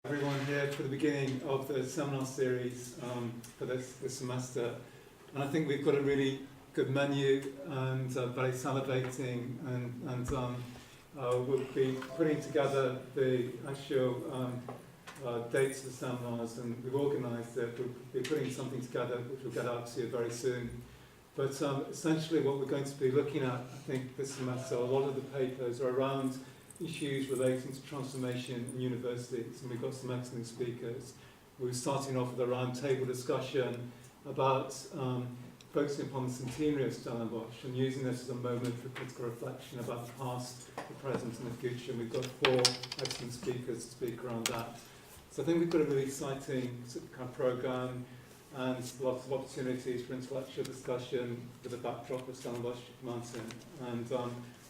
Everyone here for the beginning of the seminar series for this semester, and I think we've got a really good menu and very salivating, and we'll be putting together the actual dates of the seminars, and we've organised it. We'll be putting something together which we'll get out to you very soon. But essentially what we're going to be looking at, I think, this semester, a lot of the papers are around issues relating to transformation in universities, and we've got some excellent speakers. We're starting off with a roundtable discussion about focusing upon the centenary of Stellenbosch and using this as a moment for critical reflection about the past, the present and the future. And we've got 4 excellent speakers to speak around that. So I think we've got a really exciting kind of programme and lots of opportunities for intellectual discussion with the backdrop of Stellenbosch Mountain. And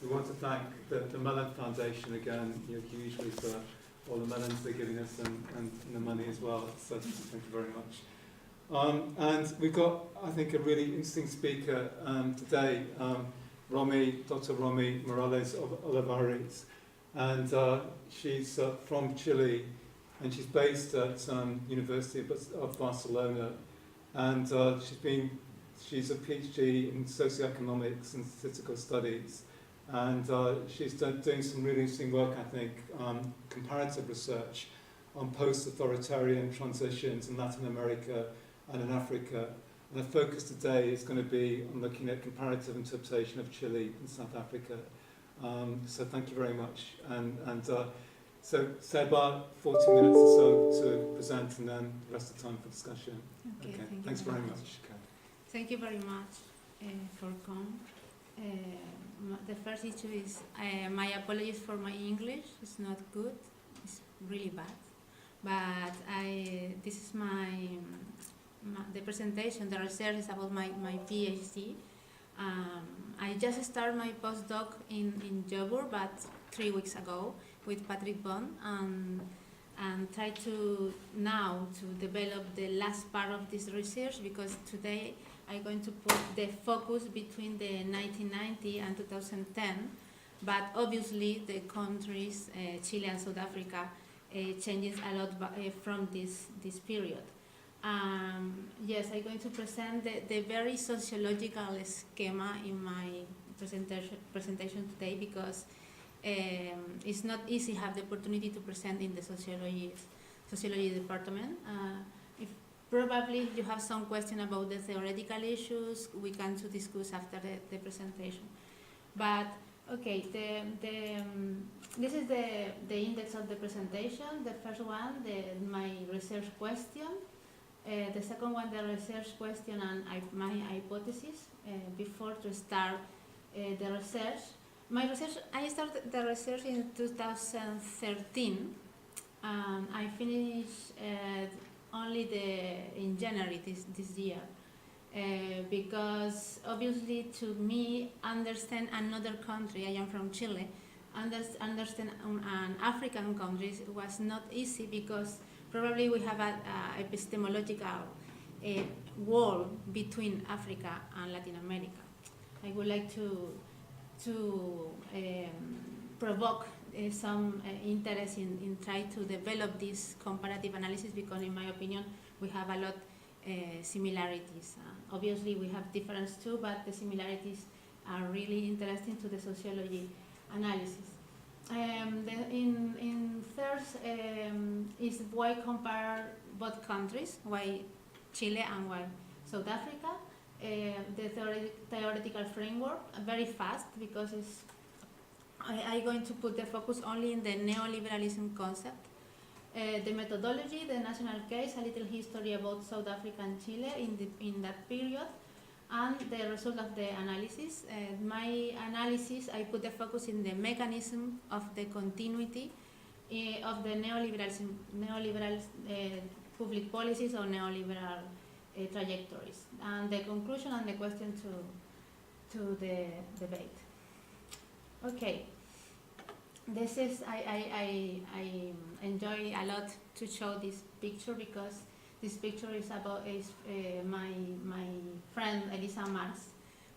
we want to thank the Mellon Foundation again, hugely for all the melons they're giving us and the money as well. So thank you very much. And we've got, I think, a really interesting speaker today, Dr. Rommy Morales-Olivares. And she's from Chile, and she's based at University of Barcelona. And she's a PhD in socioeconomics and statistical studies. And she's doing some really interesting work, I think, comparative research on post-authoritarian transitions in Latin America and in Africa. And the focus today is going to be on looking at comparative interpretation of Chile and South Africa. So thank you very much. And so say about 40 minutes or so to present, and then the rest of the time for discussion. Okay. Thanks very much. Okay. Thank you very much for coming. The first issue is my apologies for my English. It's not good. It's really bad. But this is the presentation. The research is about my PhD. I just started my postdoc in Joburg, but 3 weeks ago with Patrick Bond, and try to now to develop the last part of this research, because today I'm going to put the focus between the 1990 and 2010, but obviously the countries, Chile and South Africa, changes a lot from this period. Yes, I'm going to present the very sociological schema in my presentation today, because it's not easy to have the opportunity to present in the sociology department. Probably you have some question about the theoretical issues, we can discuss after the presentation. But okay, this is the index of the presentation. The first one, my research question. The second one, the research question and my hypothesis before to start the research. I started the research in 2013. I finished only in January this year, because obviously to me understand another country, I am from Chile, understand an African countries was not easy, because probably we have a epistemological wall between Africa and Latin America. I would like to provoke some interest in trying to develop this comparative analysis, because in my opinion we have a lot similarities. Obviously we have differences too, but the similarities are really interesting to the sociology analysis. In first is why compare both countries, why Chile and why South Africa. The theoretical framework, very fast, because I'm going to put the focus only in the neoliberalism concept. The methodology, the national case, a little history about South Africa and Chile in that period, and the result of the analysis. My analysis, I put the focus in the mechanism of the continuity of the neoliberal public policies or neoliberal trajectories, and the conclusion and the question to the debate. Okay, this is I enjoy a lot to show this picture, because this picture is about my friend Elisa Marx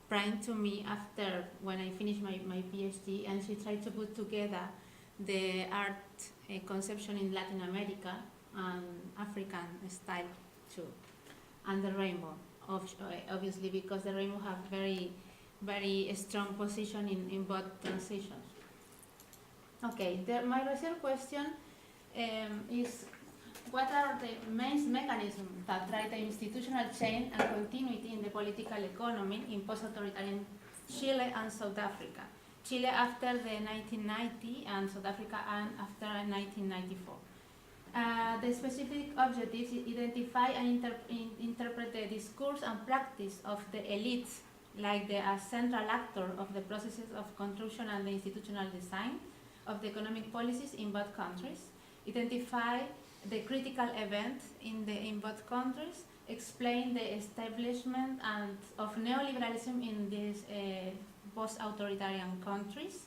brought to me after when I finished my PhD, and she tried to put together the art conception in Latin America and African style too, and the rainbow, obviously, because the rainbow have very strong position in both transitions. Okay, my research question is, what are the main mechanisms that drive the institutional change and continuity in the political economy in post-authoritarian Chile and South Africa? Chile after the 1990 and South Africa and after 1994. The specific objectives identify and interpret the discourse and practice of the elites, like the central actor of the processes of construction and the institutional design of the economic policies in both countries, identify the critical events in both countries, explain the establishment of neoliberalism in these post-authoritarian countries,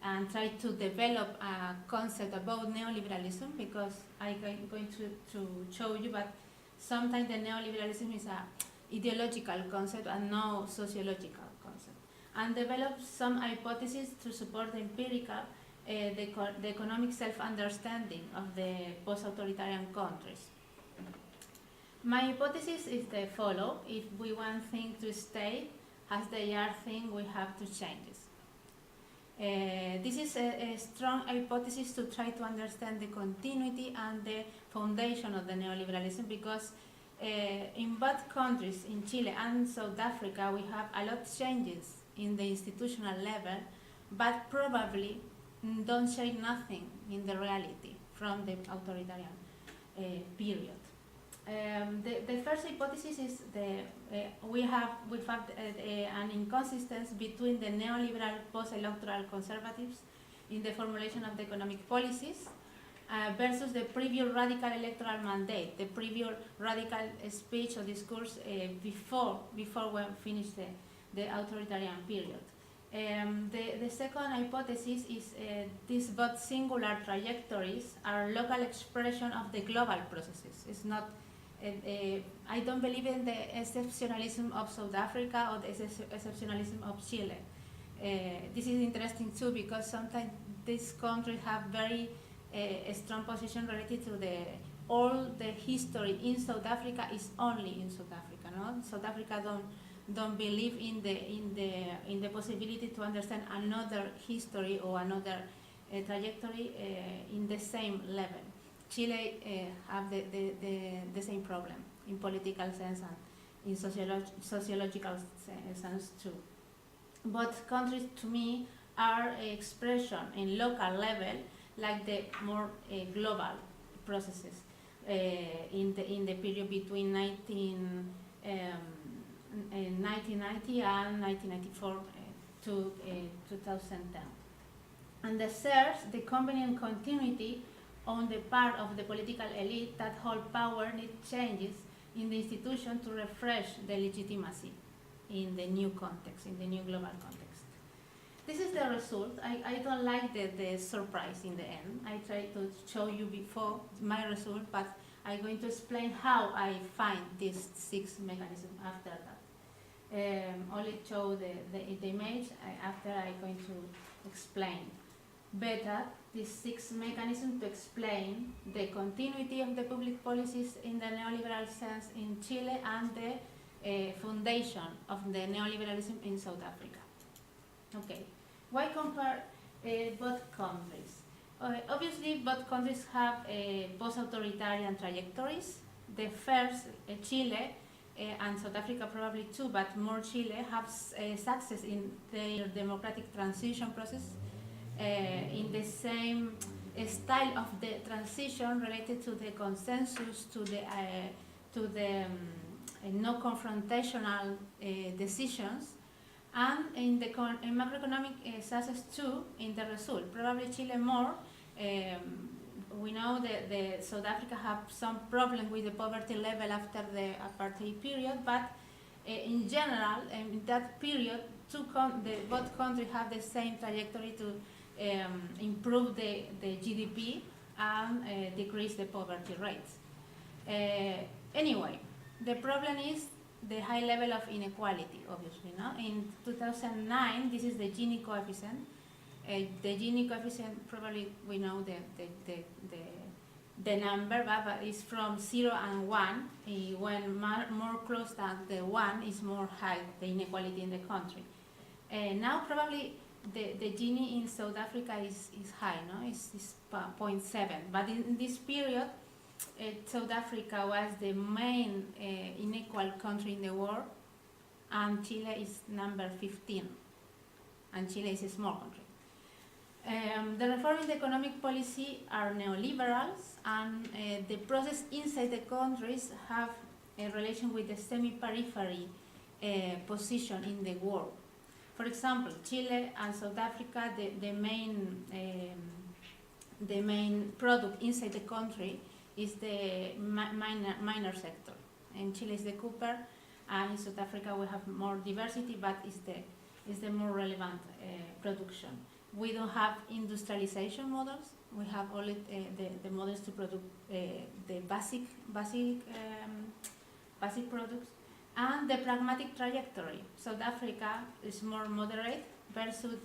and try to develop a concept about neoliberalism, because I'm going to show you, but sometimes the neoliberalism is an ideological concept and no sociological concept, and develop some hypotheses to support the empirical the economic self-understanding of the post-authoritarian countries. My hypothesis is the follow: if we want things to stay as they are, we have to change it. This is a strong hypothesis to try to understand the continuity and the foundation of the neoliberalism, because in both countries, in Chile and South Africa, we have a lot of changes in the institutional level, but probably don't say nothing in the reality from the authoritarian period. The first hypothesis is we have an inconsistency between the neoliberal post-electoral conservatives in the formulation of the economic policies versus the previous radical electoral mandate, the previous radical speech or discourse before we finish the authoritarian period. The second hypothesis is these both singular trajectories are local expression of the global processes. It's not. I don't believe in the exceptionalism of South Africa or the exceptionalism of Chile. This is interesting too, because sometimes these countries have very strong position related to all the history in South Africa is only in South Africa. No? South Africa don't believe in the possibility to understand another history or another trajectory in the same level. Chile have the same problem in political sense and in sociological sense too. Both countries, to me, are an expression in local level, like the more global processes in the period between 1990 and 1994 to 2010. And the third, the convenient continuity on the part of the political elite that hold power need changes in the institution to refresh the legitimacy in the new context, in the new global context. This is the result. I don't like the surprise in the end. I tried to show you before my result, but I'm going to explain how I find these 6 mechanisms after that. Only show the image. After I'm going to explain better these 6 mechanisms to explain the continuity of the public policies in the neoliberal sense in Chile and the foundation of the neoliberalism in South Africa. Okay, why compare both countries? Obviously, both countries have post-authoritarian trajectories. The first, Chile, and South Africa probably too, but more Chile, have success in their democratic transition process in the same style of the transition related to the consensus, to the no confrontational decisions, and in the macroeconomic success too in the result. Probably Chile more. We know that the South Africa have some problem with the poverty level after the apartheid period, but in general, in that period, both countries have the same trajectory to improve the GDP and decrease the poverty rates. Anyway, the problem is the high level of inequality, obviously. No? In 2009, this is the Gini coefficient. The Gini coefficient, probably we know the number, but it's from 0 and 1. When more close than the 1 is more high, the inequality in the country. Now probably the Gini in South Africa is high, no? It's 0.7. But in this period, South Africa was the main unequal country in the world, and Chile is number 15. And Chile is a small country. The reform in the economic policy are neoliberals, and the process inside the countries have a relation with the semi-periphery position in the world. For example, Chile and South Africa, the main product inside the country is the minor sector. In Chile is the copper, and in South Africa we have more diversity, but is the more relevant production. We don't have industrialization models. We have only the models to produce the basic products, and the pragmatic trajectory. South Africa is more moderate versus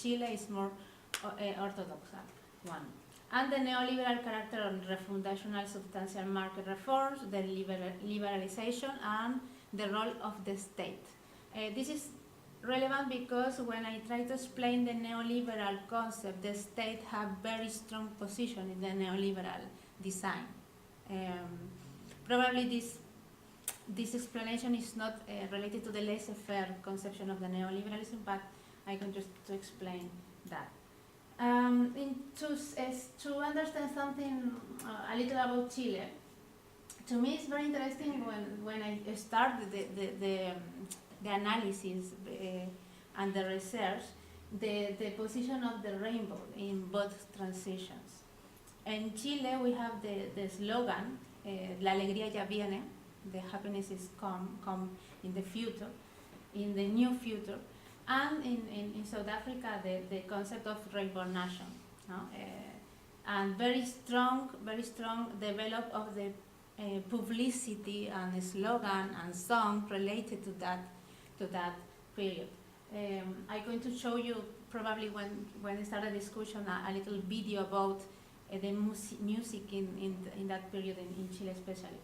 Chile is more orthodox one. And the neoliberal character on refundational substantial market reforms, the liberalisation, and the role of the state. This is relevant because when I try to explain the neoliberal concept, the state have very strong position in the neoliberal design. Probably this explanation is not related to the laissez-faire conception of the neoliberalism, but I can just to explain that. To understand something a little about Chile, to me it's very interesting when I start the analysis and the research, the position of the rainbow in both transitions. In Chile we have the slogan, La alegría ya viene, the happiness is come in the future, in the new future. And in South Africa, the concept of rainbow nation, no? And very strong develop of the publicity and slogan and song related to that period. I'm going to show you probably when I start a discussion a little video about the music in that period in Chile especially.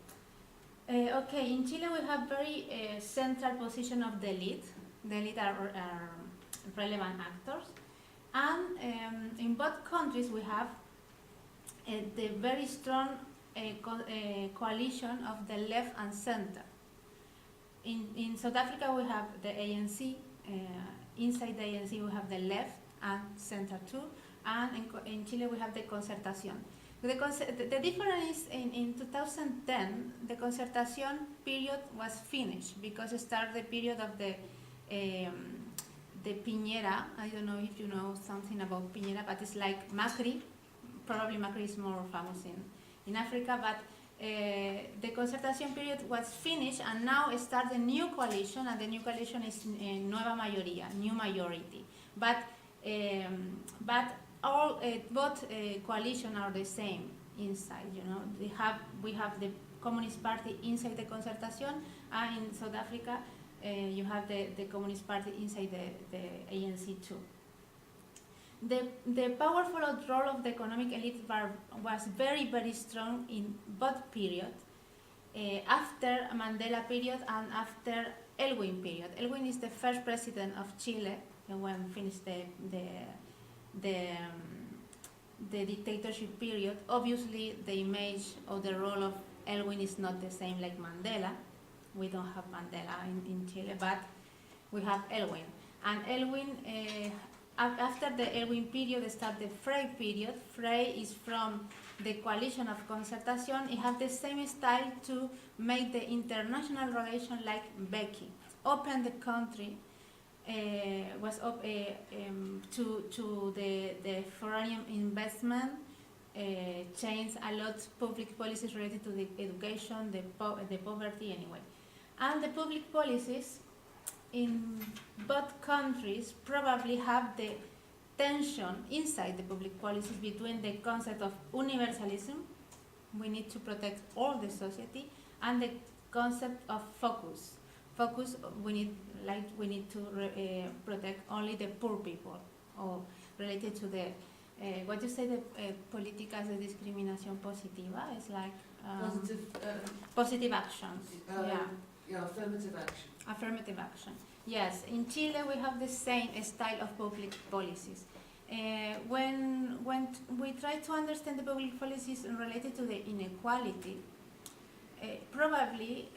Okay, in Chile we have very central position of the elite. The elite are relevant actors, and in both countries we have the very strong coalition of the left and center. In South Africa we have the ANC, inside the ANC we have the left and center too, and in Chile we have the Concertación. The difference is in 2010 the Concertación period was finished because it started the period of the Piñera. I don't know if you know something about Piñera, but it's like Macri. Probably Macri is more famous in Africa, but the Concertación period was finished, and now starts a new coalition, and the new coalition is Nueva Mayoría, new majority. But all both coalition are the same inside. You know, we have the Communist Party inside the Concertación, and in South Africa you have the Communist Party inside the ANC too. The powerful role of the economic elite was very, very strong in both periods, after Mandela period and after Elwin period. Elwin is the first president of Chile when finished the dictatorship period. Obviously, the image or the role of Elwin is not the same like Mandela. We don't have Mandela in Chile, but we have Elwin. And Elwin, after the Elwin period, starts the Frey period. Frey is from the coalition of Concertación. It has the same style to make the international relation like Becky, open the country, to the foreign investment, change a lot public policies related to the education, the poverty anyway. And the public policies in both countries probably have the tension inside the public policies between the concept of universalism, we need to protect all the society, and the concept of focus. Focus, we need to protect only the poor people. related to the what you say the políticas de discriminación positiva is like positive actions. Affirmative action. Affirmative action. Yes, in Chile we have the same style of public policies. When we try to understand the public policies related to the inequality, probably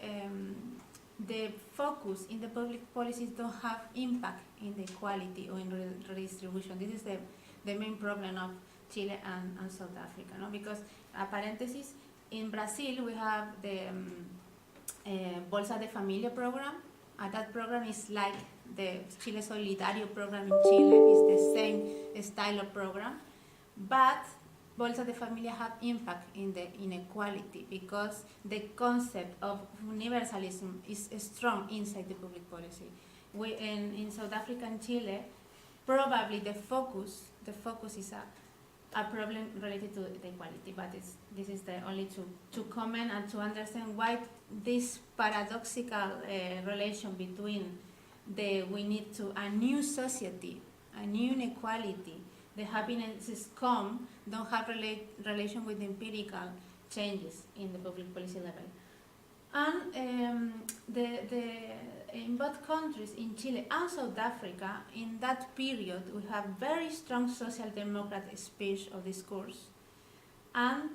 the focus in the public policies don't have impact in the equality or in redistribution. This is the main problem of Chile and South Africa, no? Because, a parenthesis, in Brazil we have the Bolsa de Familia program. That program is like the Chile Solidario program in Chile, it's the same style of program, but Bolsa de Familia have impact in the inequality because the concept of universalism is strong inside the public policy. In South Africa and Chile, probably the focus is a problem related to the equality, but this is the only to comment and to understand why this paradoxical relation between we need to a new society, a new inequality, the happiness is come, don't have relation with the empirical changes in the public policy level. And in both countries, in Chile and South Africa, in that period, we have very strong social democrat speech or discourse, and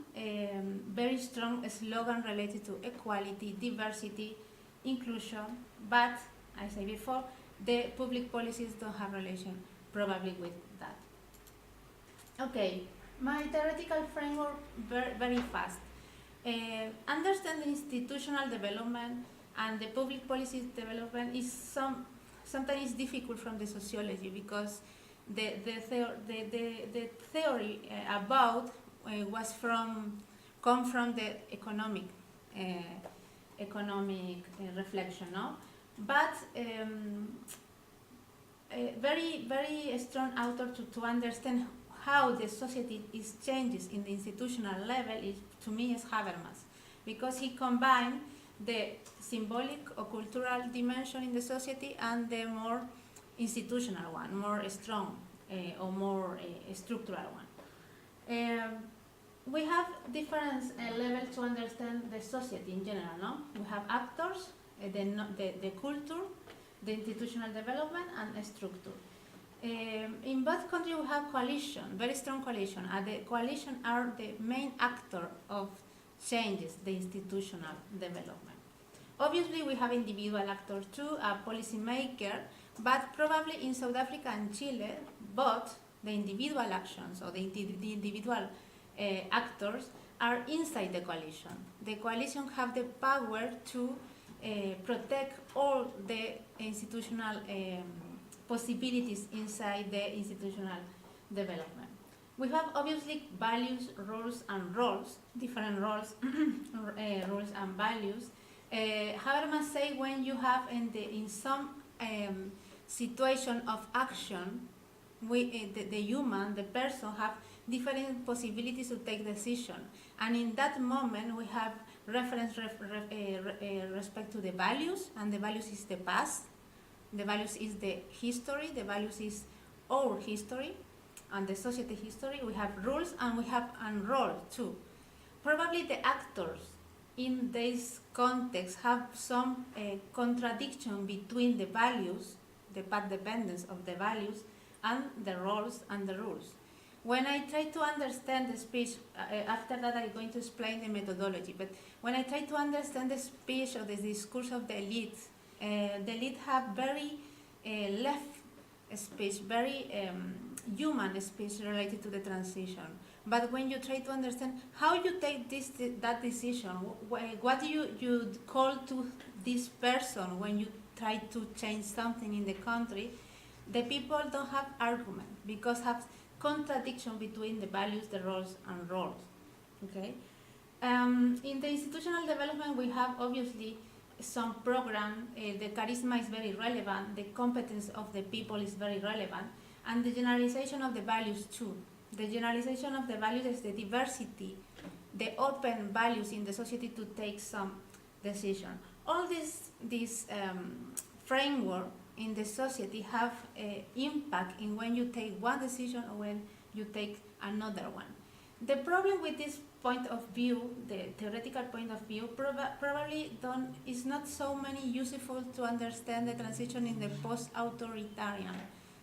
very strong slogan related to equality, diversity, inclusion, but, I said before, the public policies don't have relation probably with that. Okay, my theoretical framework very fast. Understand the institutional development and the public policy development is sometimes difficult from the sociology because the theory about was come from the economic reflection, no? But a very strong author to understand how the society is changes in the institutional level is, to me, is Habermas, because he combined the symbolic or cultural dimension in the society and the more institutional one, more strong or more structural one. We have different levels to understand the society in general, no? We have actors, the culture, the institutional development, and a structure. In both countries we have coalition, very strong coalition, and the coalition are the main actor of changes, the institutional development. Obviously we have individual actors too, a policy maker, but probably in South Africa and Chile, both the individual actions or the individual actors are inside the coalition. The coalition have the power to protect all the institutional possibilities inside the institutional development. We have obviously values, rules, and roles, different roles, rules and values. Habermas say when you have in some situation of action, the human, the person, have different possibilities to take decision, and in that moment we have reference respect to the values, and the values is the past. The values is the history, the values is our history, and the society history. We have rules and we have a role too. Probably the actors in this context have some contradiction between the values, the path dependence of the values, and the roles and the rules. When I try to understand the speech, after that I'm going to explain the methodology, but when I try to understand the speech or the discourse of the elite have very left speech, very human speech related to the transition. But when you try to understand how you take that decision, what do you call to this person when you try to change something in the country, the people don't have argument because have contradiction between the values, the roles, and roles. Okay. In the institutional development, we have obviously some program, the charisma is very relevant, the competence of the people is very relevant, and the generalization of the values too. The generalization of the values is the diversity, the open values in the society to take some decision. All this framework in the society have impact in when you take one decision or when you take another one. The problem with this point of view, the theoretical point of view, probably is not so many useful to understand the transition in the post-authoritarian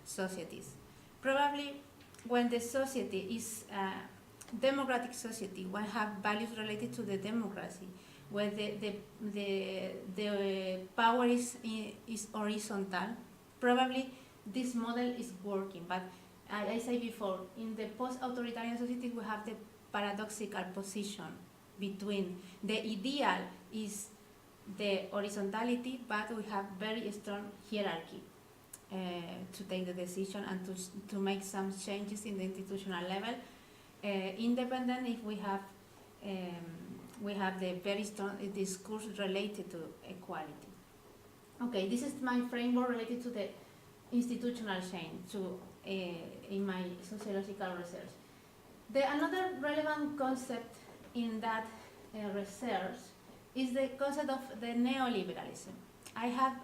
societies. Probably when the society is a democratic society, when have values related to the democracy, where the power is horizontal, probably this model is working. But I said before, in the post-authoritarian society, we have the paradoxical position between the ideal is the horizontality, but we have very strong hierarchy to take the decision and to make some changes in the institutional level. Independent if we have the very strong discourse related to equality. Okay, this is my framework related to the institutional change in my sociological research. Another relevant concept in that research is the concept of the neoliberalism. I have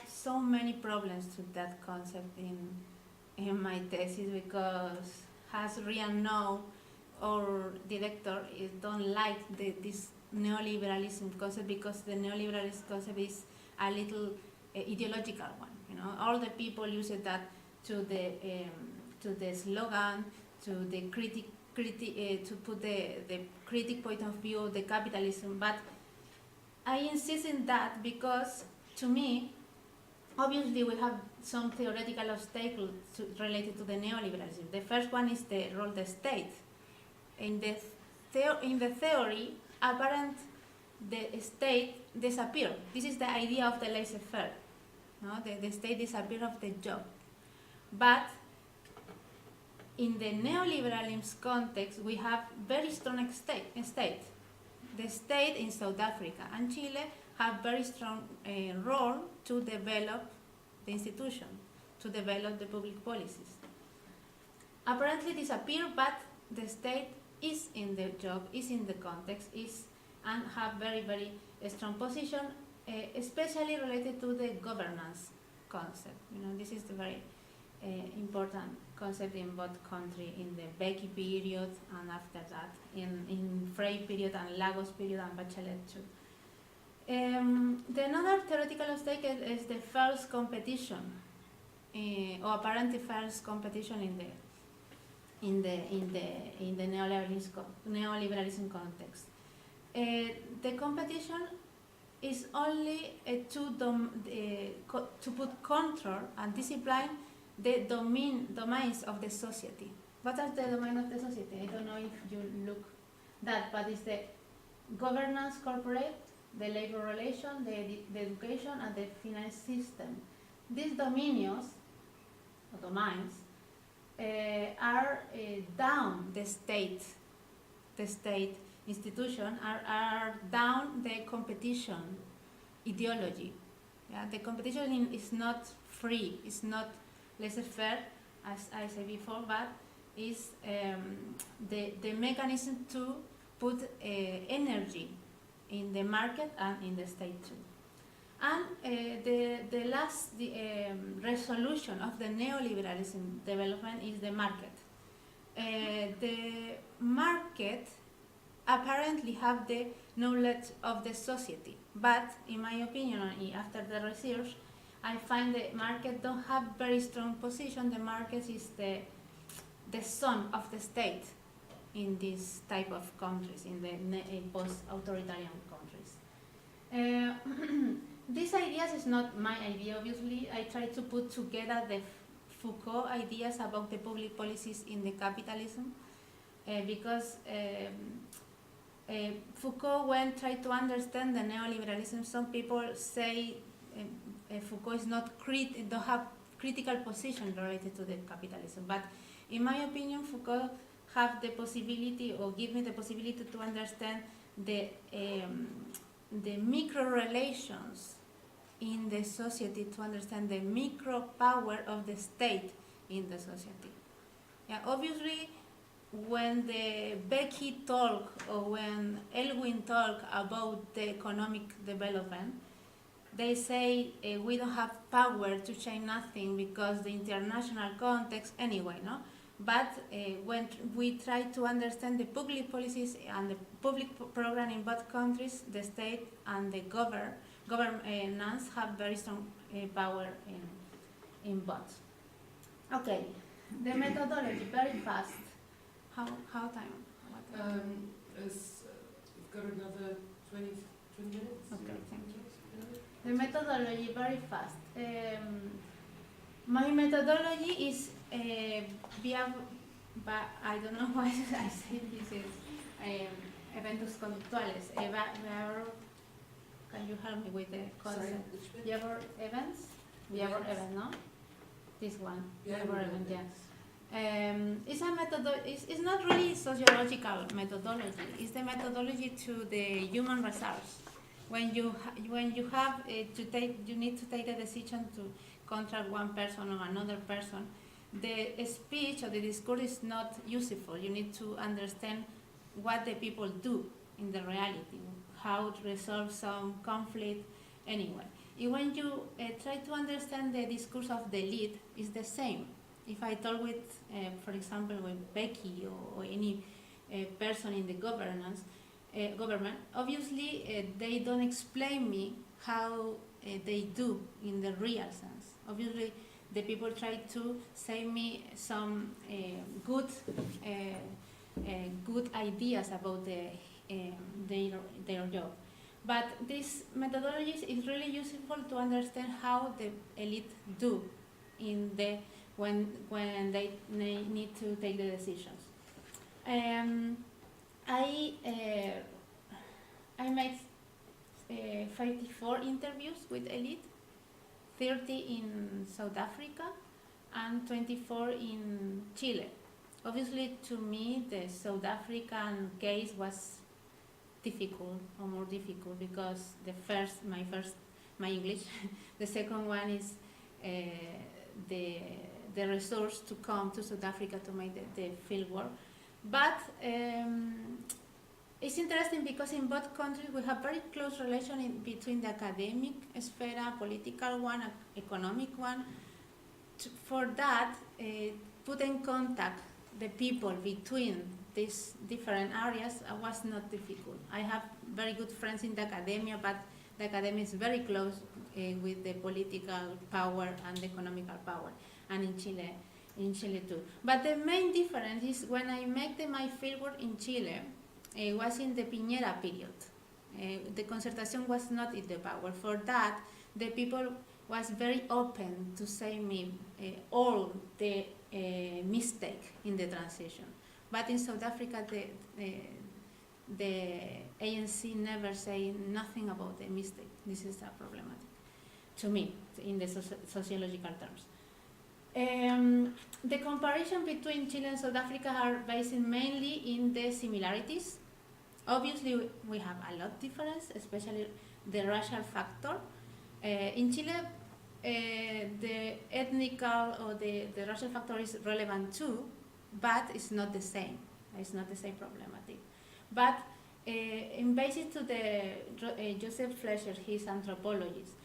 so many problems with that concept in my thesis because as Rian know, our director don't like this neoliberalism concept because the neoliberalism concept is a little ideological one. You know, all the people use that to the slogan, to the to put the critic point of view of the capitalism. But I insist in that because to me, obviously we have some theoretical obstacles related to the neoliberalism. The first one is the role of the state. In the theory, the state disappears. This is the idea of the laissez-faire. No? The state disappears of the job. But in the neoliberalism context, we have very strong state. The state in South Africa and Chile have very strong role to develop the institution, to develop the public policies. Apparently disappear, but the state is in the job, is in the context, and have very, very strong position, especially related to the governance concept. You know, this is the very important concept in both countries, in the Becky period and after that, in Frey period and Lagos period and Bachelet too. The another theoretical obstacle is the false competition, or apparently false competition in the neoliberalism context. The competition is only to put control and discipline the domains of the society. What are the domains of the society? I don't know if you look that, but it's the governance corporate, the labor relation, the education, and the finance system. These dominions, or domains, are down the state institution, are down the competition ideology. Yeah? The competition is not free, it's not laissez-faire, as I said before, but is the mechanism to put energy in the market and in the state too. And the last resolution of the neoliberalism development is the market. The market apparently have the knowledge of the society, but in my opinion, after the research, I find the market don't have very strong position. The market is the son of the state in this type of countries, in the post-authoritarian countries. These ideas is not my idea, obviously. I try to put together the Foucault ideas about the public policies in the capitalism, because Foucault, when trying to understand the neoliberalism, some people say Foucault is not don't have critical position related to the capitalism. But in my opinion, Foucault have the possibility, or give me the possibility to understand the micro relations in the society, to understand the micro power of the state in the society. Yeah, obviously, when the Becky talk or when Elwin talk about the economic development, they say we don't have power to change nothing because the international context anyway, no? But when we try to understand the public policies and the public program in both countries, the state and the governance have very strong power in both. Okay, the methodology, very fast. How time? What? We've got another 20 minutes. Okay, thank you. The methodology, very fast. My methodology is but I don't know why I say this is eventos conductuales. Can you help me with the concept? Behavior events? Behavior event, no? This one. Behavior event, yeah. It's a it's not really sociological methodology. It's the methodology to the human resource. When you have you need to take a decision to contract one person or another person, the speech or the discourse is not useful. You need to understand what the people do in the reality, how to resolve some conflict, anyway. When you try to understand the discourse of the elite, it's the same. If I talk with, for example, with Becky or any person in the government, obviously they don't explain me how they do in the real sense. Obviously, the people try to say me some good ideas about their job. But this methodology is really useful to understand how the elite do in when they need to take the decisions. I made 54 interviews with elite, 30 in South Africa and 24 in Chile. Obviously, to me, the South African case was difficult or more difficult because my English, the second one is the resource to come to South Africa to make the field work. But it's interesting because in both countries we have very close relation between the academic sphere, political one, economic one. For that, put in contact the people between these different areas was not difficult. I have very good friends in the academia, but the academia is very close with the political power and the economical power, and in Chile too. But the main difference is when I make my fieldwork in Chile, it was in the Piñera period. The Concertación was not in the power. For that, the people was very open to say me all the mistake in the transition. But in South Africa, the ANC never say nothing about the mistake. This is a problematic to me in the sociological terms. The comparison between Chile and South Africa are based mainly in the similarities. Obviously, we have a lot of difference, especially the racial factor. In Chile, the ethnical or the racial factor is relevant too, but it's not the same. It's not the same problematic. But in basis to the Joseph Fleischer, his anthropologist,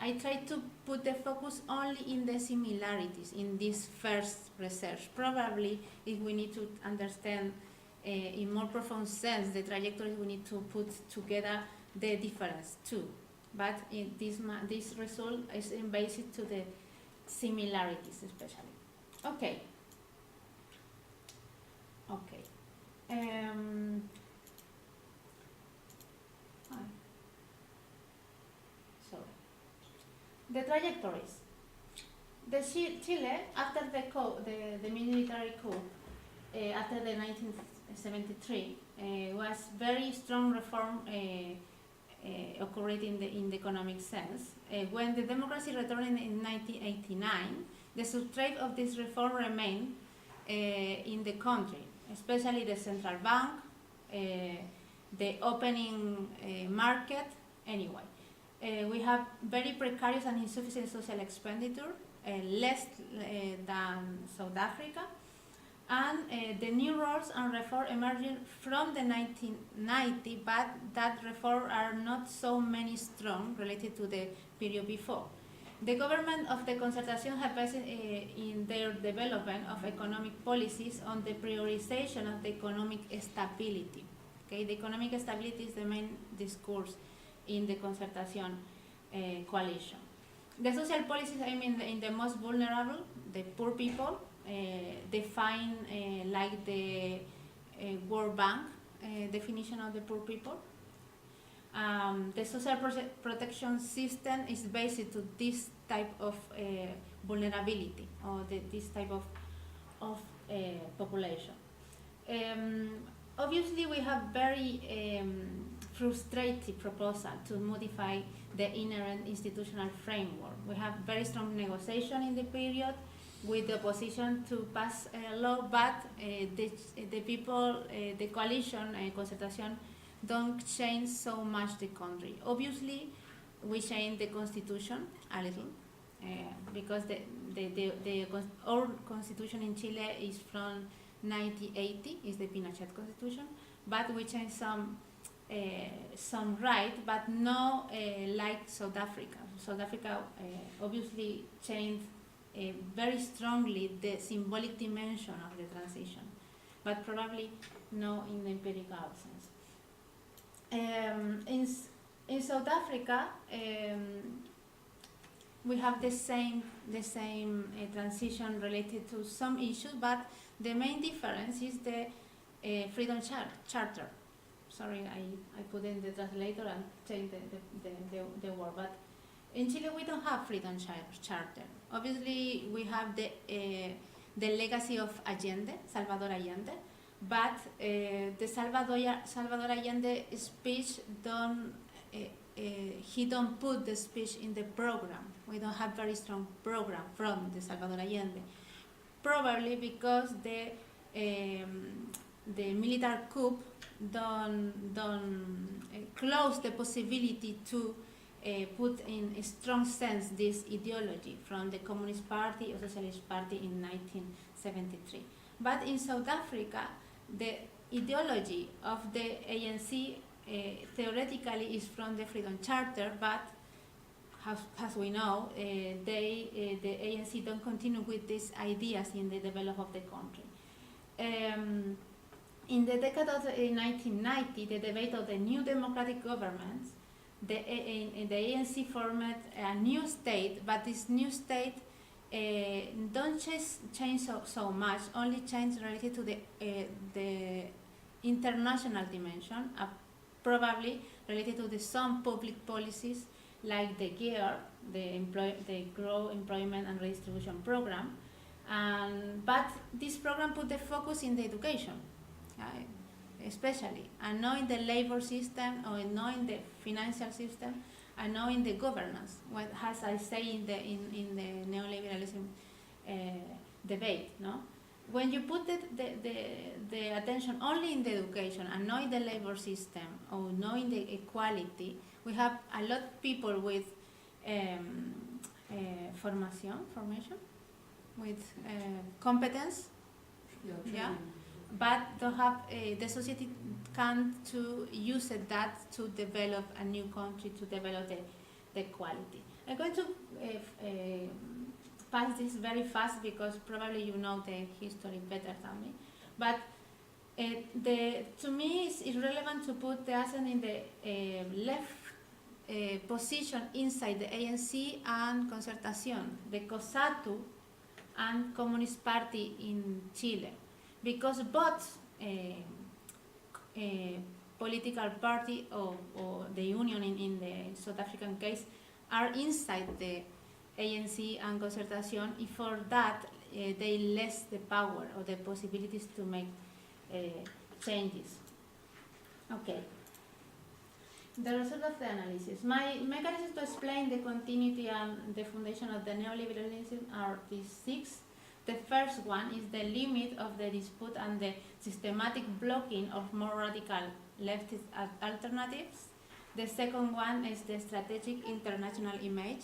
I try to put the focus only in the similarities in this first research. Probably, if we need to understand in more profound sense the trajectories, we need to put together the difference too. But in this result is in basis to the similarities, especially. Okay. Okay. So, the trajectories. The Chile, after the military coup, after the 1973, was very strong reform occurred in the economic sense. When the democracy returned in 1989, the substrate of this reform remained in the country, especially the central bank, the opening market, anyway. We have very precarious and insufficient social expenditure, less than South Africa, And the new roles and reform emerging from the 1990, but that reform are not so many strong related to the period before. The government of the Concertación have based in their development of economic policies on the prioritization of the economic stability. Okay, the economic stability is the main discourse in the Concertación coalition. The social policies aim in the most vulnerable, the poor people, define like the World Bank definition of the poor people. The social protection system is based to this type of vulnerability or this type of population. Obviously, we have very frustrated proposal to modify the inherent institutional framework. We have very strong negotiation in the period with the opposition to pass a law, but the people, the coalition, Concertación, don't change so much the country. Obviously, we change the constitution a little, because our constitution in Chile is from 1980, is the Pinochet constitution, but we change some right, but no like South Africa. South Africa obviously changed very strongly the symbolic dimension of the transition, but probably no in the empirical sense. In South Africa, we have the same transition related to some issues, but the main difference is the freedom charter. Sorry, I put in the translator and changed the word, but in Chile we don't have freedom charter. Obviously, we have the legacy of Allende, Salvador Allende, but the Salvador Allende speech he don't put the speech in the program. We don't have very strong program from the Salvador Allende, probably because the military coup don't close the possibility to put in a strong sense this ideology from the Communist Party or Socialist Party in 1973. But in South Africa, the ideology of the ANC theoretically is from the Freedom Charter, but as we know, the ANC don't continue with these ideas in the development of the country. In the decade of 1990, the debate of the new democratic governments, the ANC formed a new state, but this new state don't change so much, only change related to the international dimension, probably related to some public policies like the GEAR, the Grow Employment and Redistribution Program, but this program put the focus in the education, especially, and not in the labor system or not in the financial system, and not in the governance. What, as I say in the neoliberalism debate, no? When you put the attention only in the education and not in the labor system or not in the equality, we have a lot of people with formation, with competence, yeah, but don't have the society can't to use that to develop a new country, to develop the equality. I'm going to pass this very fast because probably you know the history better than me, but to me it's irrelevant to put the accent in the left position inside the ANC and Concertación, the COSATU and Communist Party in Chile, because both political party or the union in the South African case are inside the ANC and Concertación, and for that they less the power or the possibilities to make changes. Okay. The result of the analysis. My mechanisms to explain the continuity and the foundation of the neoliberalism are these six. The first one is the limit of the dispute and the systematic blocking of more radical leftist alternatives. The second one is the strategic international image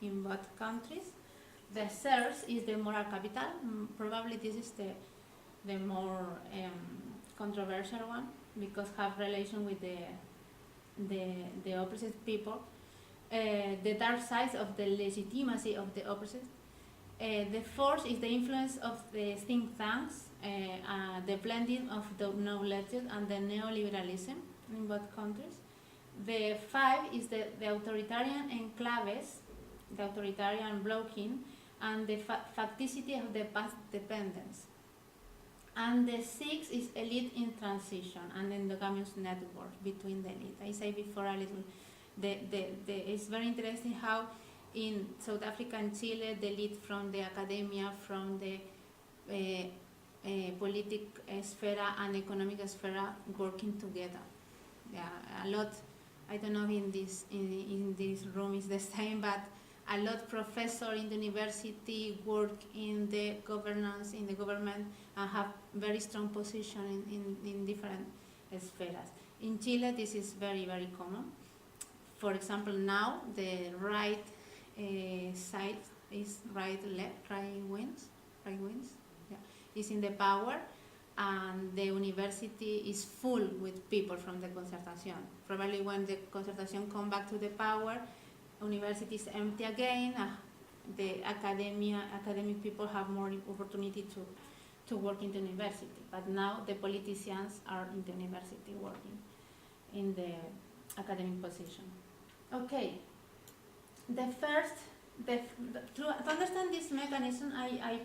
in both countries. The third is the moral capital. Probably this is the more controversial one, because have relation with the oppressed people. The dark sides of the legitimacy of the oppressed. The fourth is the influence of the think tanks, the blending of the knowledge and the neoliberalism in both countries. The five is the authoritarian enclaves, the authoritarian blocking, and the facticity of the past dependence. And the six is elite in transition and endogamous network between the elite. I say before a little, it's very interesting how in South Africa and Chile, the elite from the academia, from the political sphere and economic sphere working together. Yeah, a lot. I don't know if in this room is the same, but a lot professor in the university work in the governance, in the government, and have very strong position in different spheres. In Chile, this is very, very common. For example, now the right side is right wings, yeah, is in the power, and the university is full with people from the Concertación. Probably when the Concertación come back to the power, university is empty again. The academic people have more opportunity to work in the university. But now the politicians are in the university working in the academic position. Okay. To understand this mechanism, I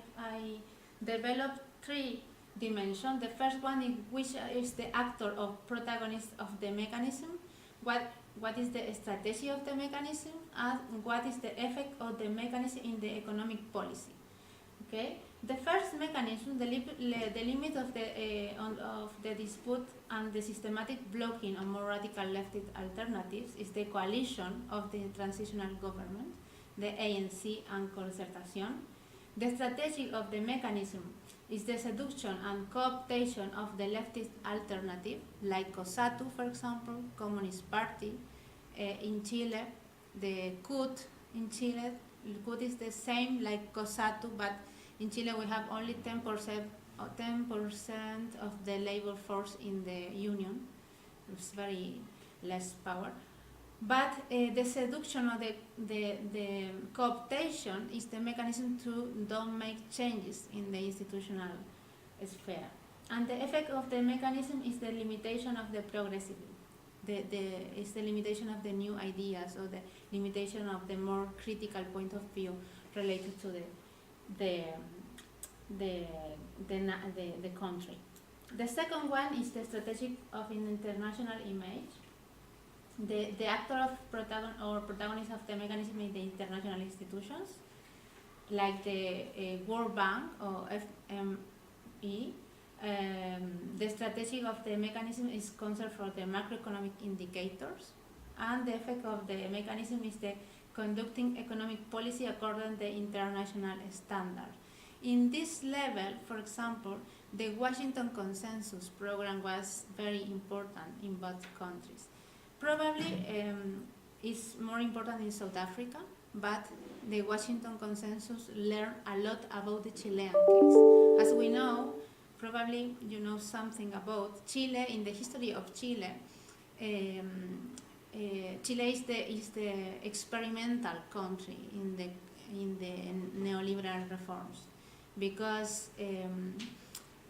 developed three dimensions. The first one is which is the actor or protagonist of the mechanism, what is the strategy of the mechanism, and what is the effect of the mechanism in the economic policy. Okay. The first mechanism, the limit of the dispute and the systematic blocking of more radical leftist alternatives is the coalition of the transitional government, the ANC and Concertación. The strategy of the mechanism is the seduction and cooptation of the leftist alternative, like COSATU, for example, Communist Party. In Chile, the CUT in Chile, CUT is the same like COSATU, but in Chile, we have only 10% of the labor force in the union. It's very less power. But the seduction or the cooptation is the mechanism to don't make changes in the institutional sphere. And the effect of the mechanism is the limitation of the progressive. It's the limitation of the new ideas, or the limitation of the more critical point of view related to the country. The second one is the strategic of an international image. The actor of protagonist of the mechanism in the international institutions, like the World Bank or FME. The strategy of the mechanism is concerned for the macroeconomic indicators, and the effect of the mechanism is the conducting economic policy according to the international standard. In this level, for example, the Washington Consensus program was very important in both countries. Probably it's more important in South Africa, but the Washington Consensus learned a lot about the Chilean case. As we know, probably you know something about Chile. In the history of Chile, Chile is the experimental country in the neoliberal reforms, because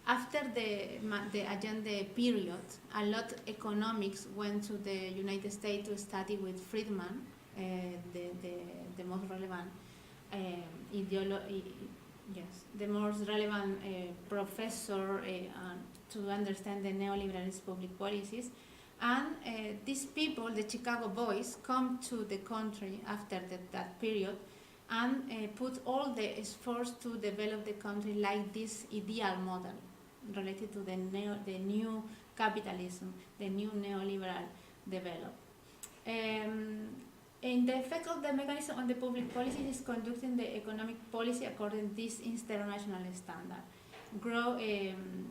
after the Allende period, a lot of economics went to the United States to study with Friedman, the most relevant the most relevant professor to understand the neoliberalist public policies. And these people, the Chicago boys, come to the country after that period and put all the efforts to develop the country like this ideal model related to the new capitalism, the new neoliberal develop. And the effect of the mechanism on the public policy is conducting the economic policy according to this international standard.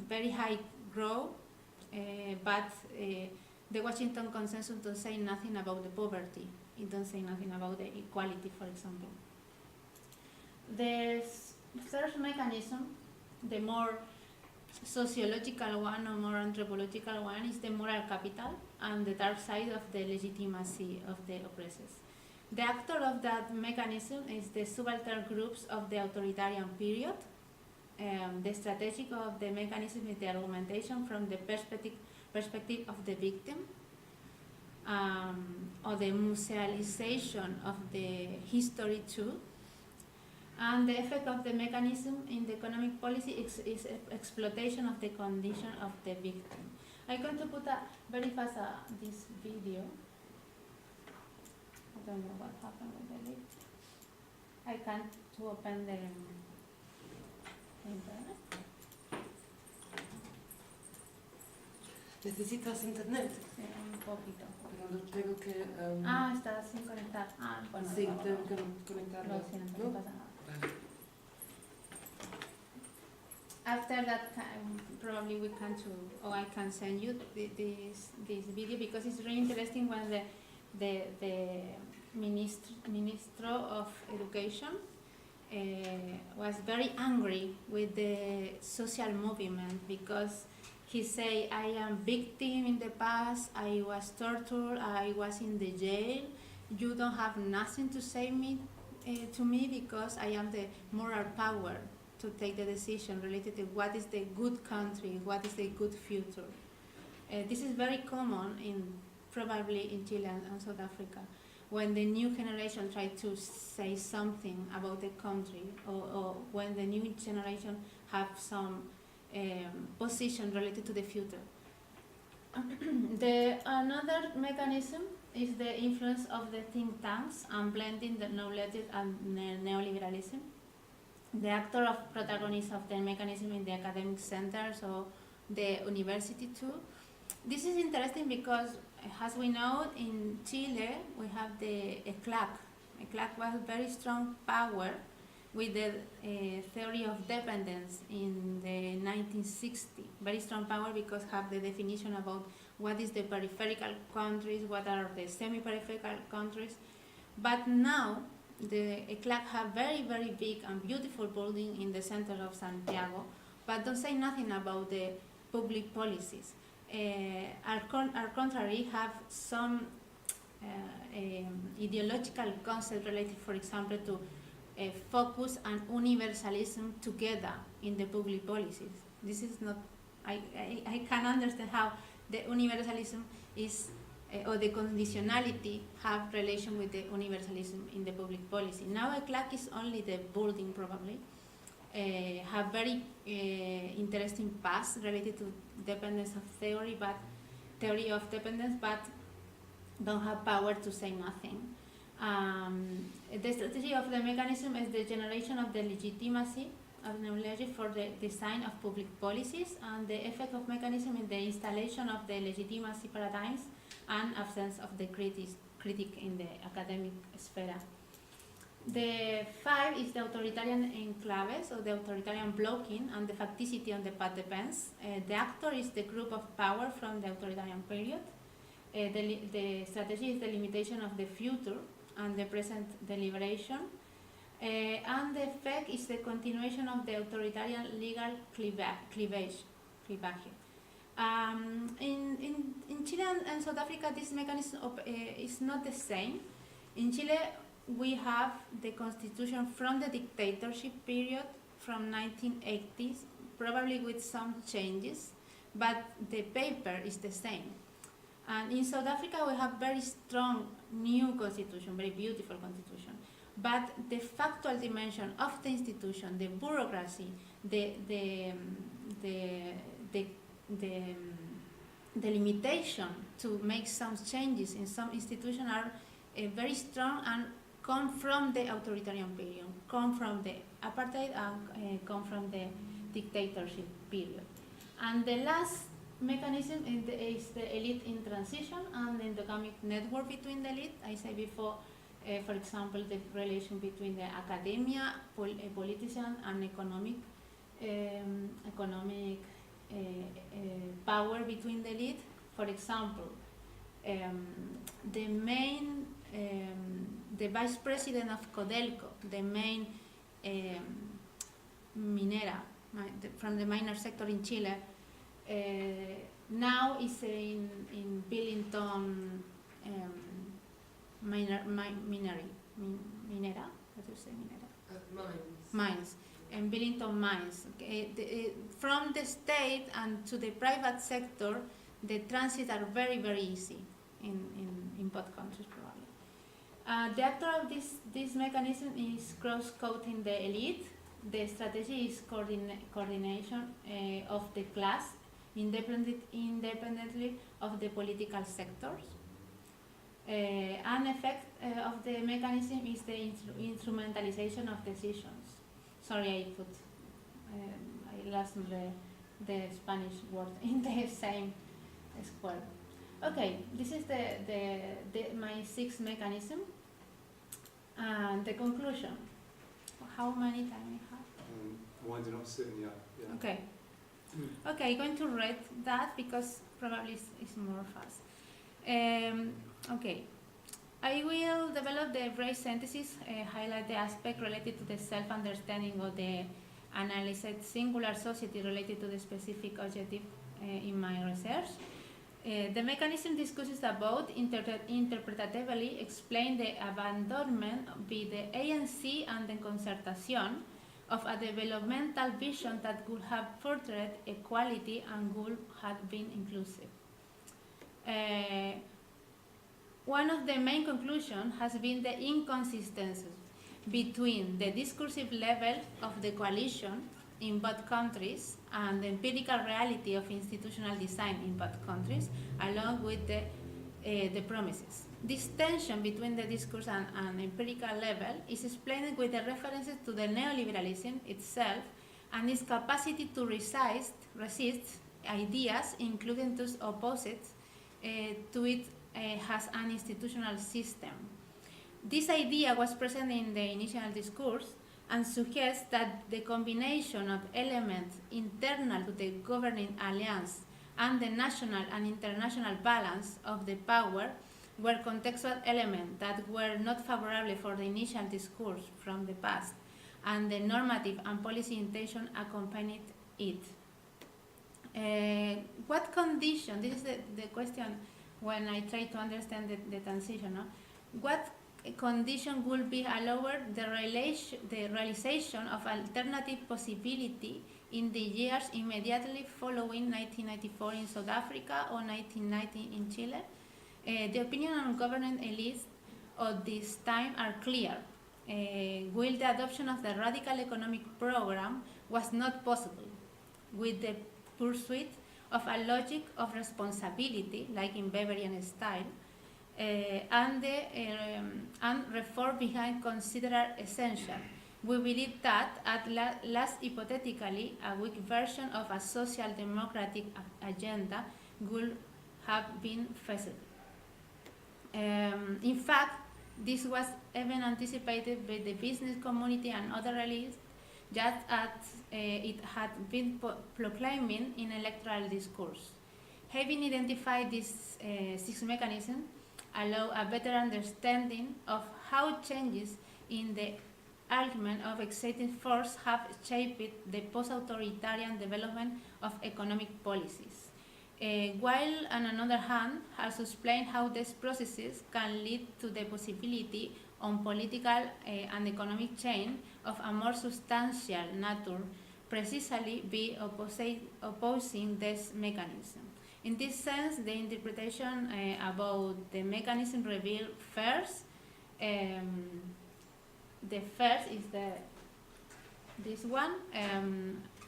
Very high growth, but the Washington Consensus don't say nothing about the poverty. It don't say nothing about the equality, for example. The third mechanism, the more sociological one or more anthropological one is the moral capital and the dark side of the legitimacy of the oppressors. The actor of that mechanism is the subaltern groups of the authoritarian period. The strategy of the mechanism is the argumentation from the perspective of the victim, or the musealization of the history too. And the effect of the mechanism in the economic policy is exploitation of the condition of the victim. I'm going to put very fast this video. I don't know what happened with the link. I can't open the internet. ¿Necesitas internet? Sí, un poquito. Pero lo tengo que... Está sin conectar. Bueno. Sí, tengo que conectarlo. Lo siento, no ¿No? pasa nada. Vale. After that, probably we can or I can send you this video because it's really interesting when the Minister of Education was very angry with the social movement because he said, I am victim in the past, I was tortured, I was in the jail, you don't have nothing to say to me because I am the moral power to take the decision related to what is the good country, what is the good future. This is very common probably in Chile and South Africa, when the new generation try to say something about the country, or when the new generation have some position related to the future. Another mechanism is the influence of the think tanks and blending the knowledge and neoliberalism. The actor of protagonist of the mechanism in the academic centers or the university too. This is interesting because, as we know, in Chile we have the ECLAC. ECLAC was very strong power with the theory of dependence in the 1960s. Very strong power because have the definition about what is the peripheral countries, what are the semi-peripheral countries. But now the ECLAC have very, very big and beautiful building in the center of Santiago, but don't say nothing about the public policies. Our contrary, have some ideological concept related, for example, to focus on universalism together in the public policies. This is not, I can understand how the universalism is or the conditionality have relation with the universalism in the public policy. Now ECLAC is only the building probably, have very interesting past related to dependence of theory of dependence, but don't have power to say nothing. The strategy of the mechanism is the generation of the legitimacy of neoliberalism for the design of public policies, and the effect of mechanism is the installation of the legitimacy paradigms and absence of the critic in the academic sphere. The 5 is the authoritarian enclaves, or the authoritarian blocking, and the facticity on the path depends. The actor is the group of power from the authoritarian period. The strategy is the limitation of the future and the present deliberation. And the effect is the continuation of the authoritarian legal cleavage. In Chile and South Africa, this mechanism is not the same. In Chile, we have the constitution from the dictatorship period from 1980s, probably with some changes, but the paper is the same. And in South Africa, we have very strong new constitution, very beautiful constitution. But the factual dimension of the institution, the bureaucracy, the limitation to make some changes in some institutions are very strong and come from the authoritarian period, come from the apartheid, and come from the dictatorship period. And the last mechanism is the elite in transition and the endogamic network between the elite. I said before, for example, the relation between the academia, politician, and economic power between the elite. For example, the vice president of Codelco, the main minera from the minor sector in Chile. Now is in Billington minera. What do you say, minera? Mines. And Billington mines. From the state and to the private sector, the transit are very, very easy in both countries, probably. The actor of this mechanism is cross-cutting the elite. The strategy is coordination of the class independently of the political sectors. An effect of the mechanism is the instrumentalization of decisions. Sorry, I lost the Spanish word in the same square. Okay, this is my sixth mechanism. And the conclusion. How many time we have? Winding up soon, yeah. Okay. Okay, I'm going to read that because probably it's more fast. Okay. I will develop the brief synthesis, highlight the aspect related to the self-understanding of the analyzed singular society related to the specific objective in my research. The mechanism discusses about interpretatively explain the abandonment by the ANC and the Concertación of a developmental vision that would have furthered equality and would have been inclusive. One of the main conclusions has been the inconsistencies between the discursive level of the coalition in both countries and the empirical reality of institutional design in both countries, along with the promises. This tension between the discourse and empirical level is explained with the references to the neoliberalism itself and its capacity to resist ideas, including those opposites to it has an institutional system. This idea was present in the initial discourse and suggests that the combination of elements internal to the governing alliance and the national and international balance of the power were contextual elements that were not favorable for the initial discourse from the past, and the normative and policy intention accompanied it. What condition, this is the question when I try to understand the transition, no? What condition will be allowed the realization of alternative possibility in the years immediately following 1994 in South Africa or 1990 in Chile? The opinion on governing elites of this time are clear. While the adoption of the radical economic program was not possible, with the pursuit of a logic of responsibility, like in Beberian style, and reform behind considered essential. We believe that, at last hypothetically, a weak version of a social democratic agenda would have been feasible. In fact, this was even anticipated by the business community and other elites, just as it had been proclaiming in electoral discourse. Having identified these six mechanisms, allow a better understanding of how changes in the argument of exciting force have shaped the post-authoritarian development of economic policies. While, on another hand, has explained how these processes can lead to the possibility on political and economic change of a more substantial nature, precisely by opposing this mechanism. In this sense, the interpretation about the mechanism revealed first, the first is this one.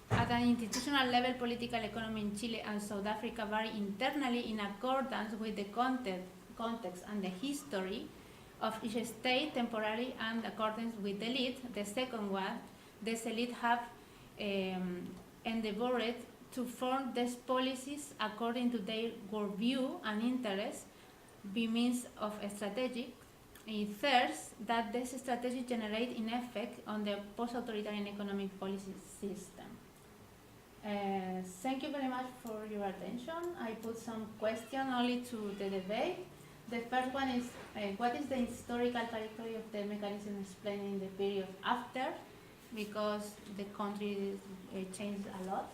At an institutional level, political economy in Chile and South Africa vary internally in accordance with the context and the history of each state temporarily and accordance with the elite. The second one, these elite have endeavored to form these policies according to their worldview and interests by means of a strategy. Third, that this strategy generates in effect on the post-authoritarian economic policy system. Thank you very much for your attention. I put some questions only to the debate. The first one is, what is the historical trajectory of the mechanism explaining the period after because the country changed a lot.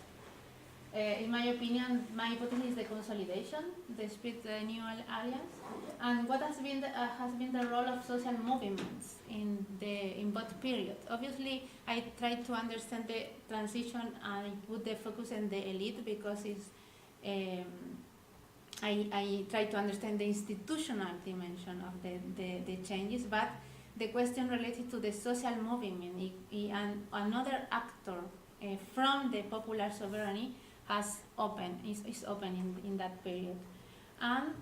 In my opinion, my hypothesis is the consolidation, the split new alliance, and what has been the role of social movements in both periods. Obviously, I tried to understand the transition and put the focus on the elite because it's. I try to understand the institutional dimension of the changes, but the question related to the social movement and another actor from the popular sovereignty is open in that period. And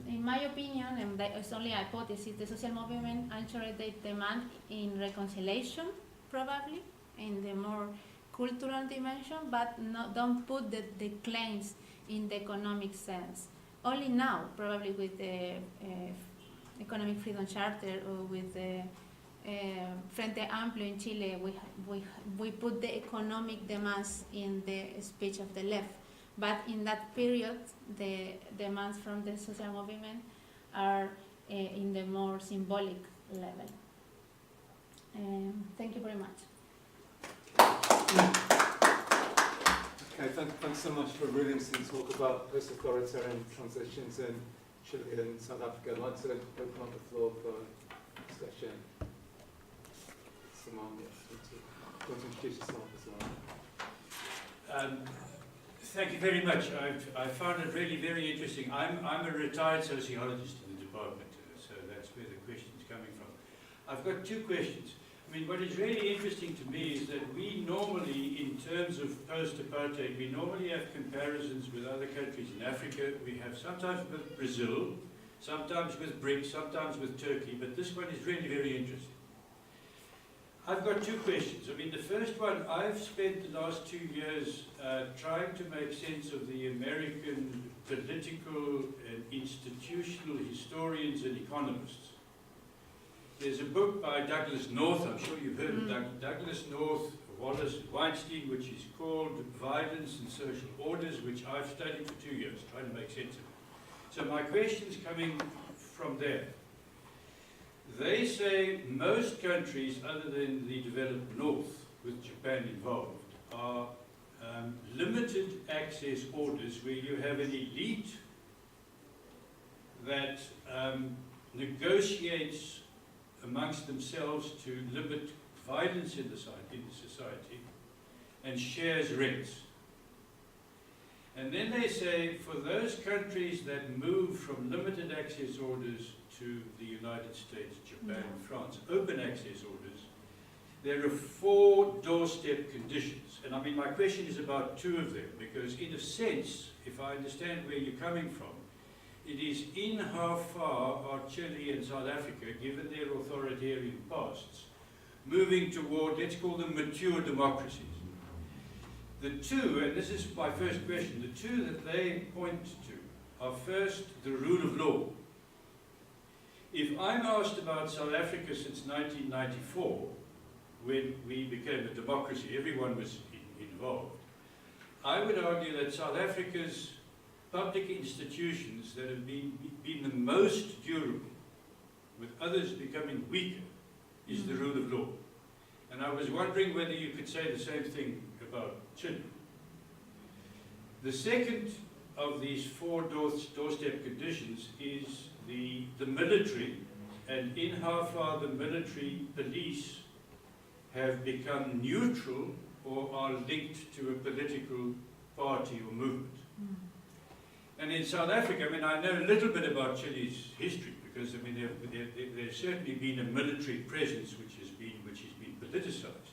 in my opinion, and it's only a hypothesis, the social movement answered the demand in reconciliation, probably, in the more cultural dimension, but don't put the claims in the economic sense. Only now, probably with the Economic Freedom Charter or with the Frente Amplio in Chile, we put the economic demands in the speech of the left. But in that period, the demands from the social movement are in the more symbolic level. Thank you very much. Okay, thanks so much for a really interesting talk about post-authoritarian transitions in Chile and South Africa. I'd like to open up the floor for discussion. Simone, you want to introduce yourself as well? Thank you very much. I found it really very interesting. I'm a retired sociologist in the department, so that's where the question's coming from. I've got two questions. I mean, what is really interesting to me is that we normally, in terms of post-apartheid, we normally have comparisons with other countries in Africa. We have sometimes with Brazil, sometimes with BRICS, sometimes with Turkey, but this one is really very interesting. I've got two questions. I mean, the first one, I've spent the last 2 years trying to make sense of the American political and institutional historians and economists. There's a book by Douglas North, I'm sure you've heard of Douglas North, Wallace Weinstein, which is called Violence and Social Orders, which I've studied for 2 years, trying to make sense of it. So my question's coming from there. They say most countries, other than the developed North, with Japan involved, are limited access orders where you have an elite that negotiates amongst themselves to limit violence in the society and shares rents. And then they say for those countries that move from limited access orders to the United States, Japan, and France, open access orders, there are 4 doorstep conditions. And I mean, my question is about 2 of them, because in a sense, if I understand where you're coming from, it is in how far are Chile and South Africa, given their authoritarian pasts, moving toward, let's call them mature democracies. The 2, and this is my first question, the 2 that they point to are first, the rule of law. If I'm asked about South Africa since 1994, when we became a democracy, everyone was involved, I would argue that South Africa's public institutions that have been the most durable, with others becoming weaker, is the rule of law. And I was wondering whether you could say the same thing about Chile. The second of these 4 doorstep conditions is the military, and in how far the military police have become neutral or are linked to a political party or movement. And in South Africa, I mean, I know a little bit about Chile's history because, I mean, there's certainly been a military presence which has been politicized.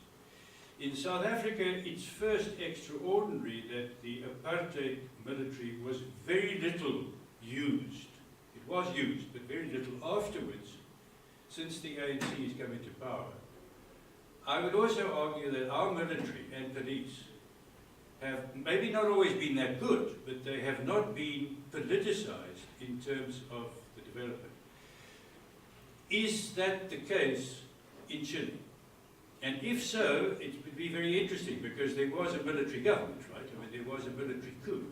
In South Africa, it's first extraordinary that the apartheid military was very little used. It was used, but very little afterwards, since the ANC has come into power. I would also argue that our military and police have maybe not always been that good, but they have not been politicized in terms of the development. Is that the case in Chile? And if so, it would be very interesting because there was a military government, right? I mean, there was a military coup.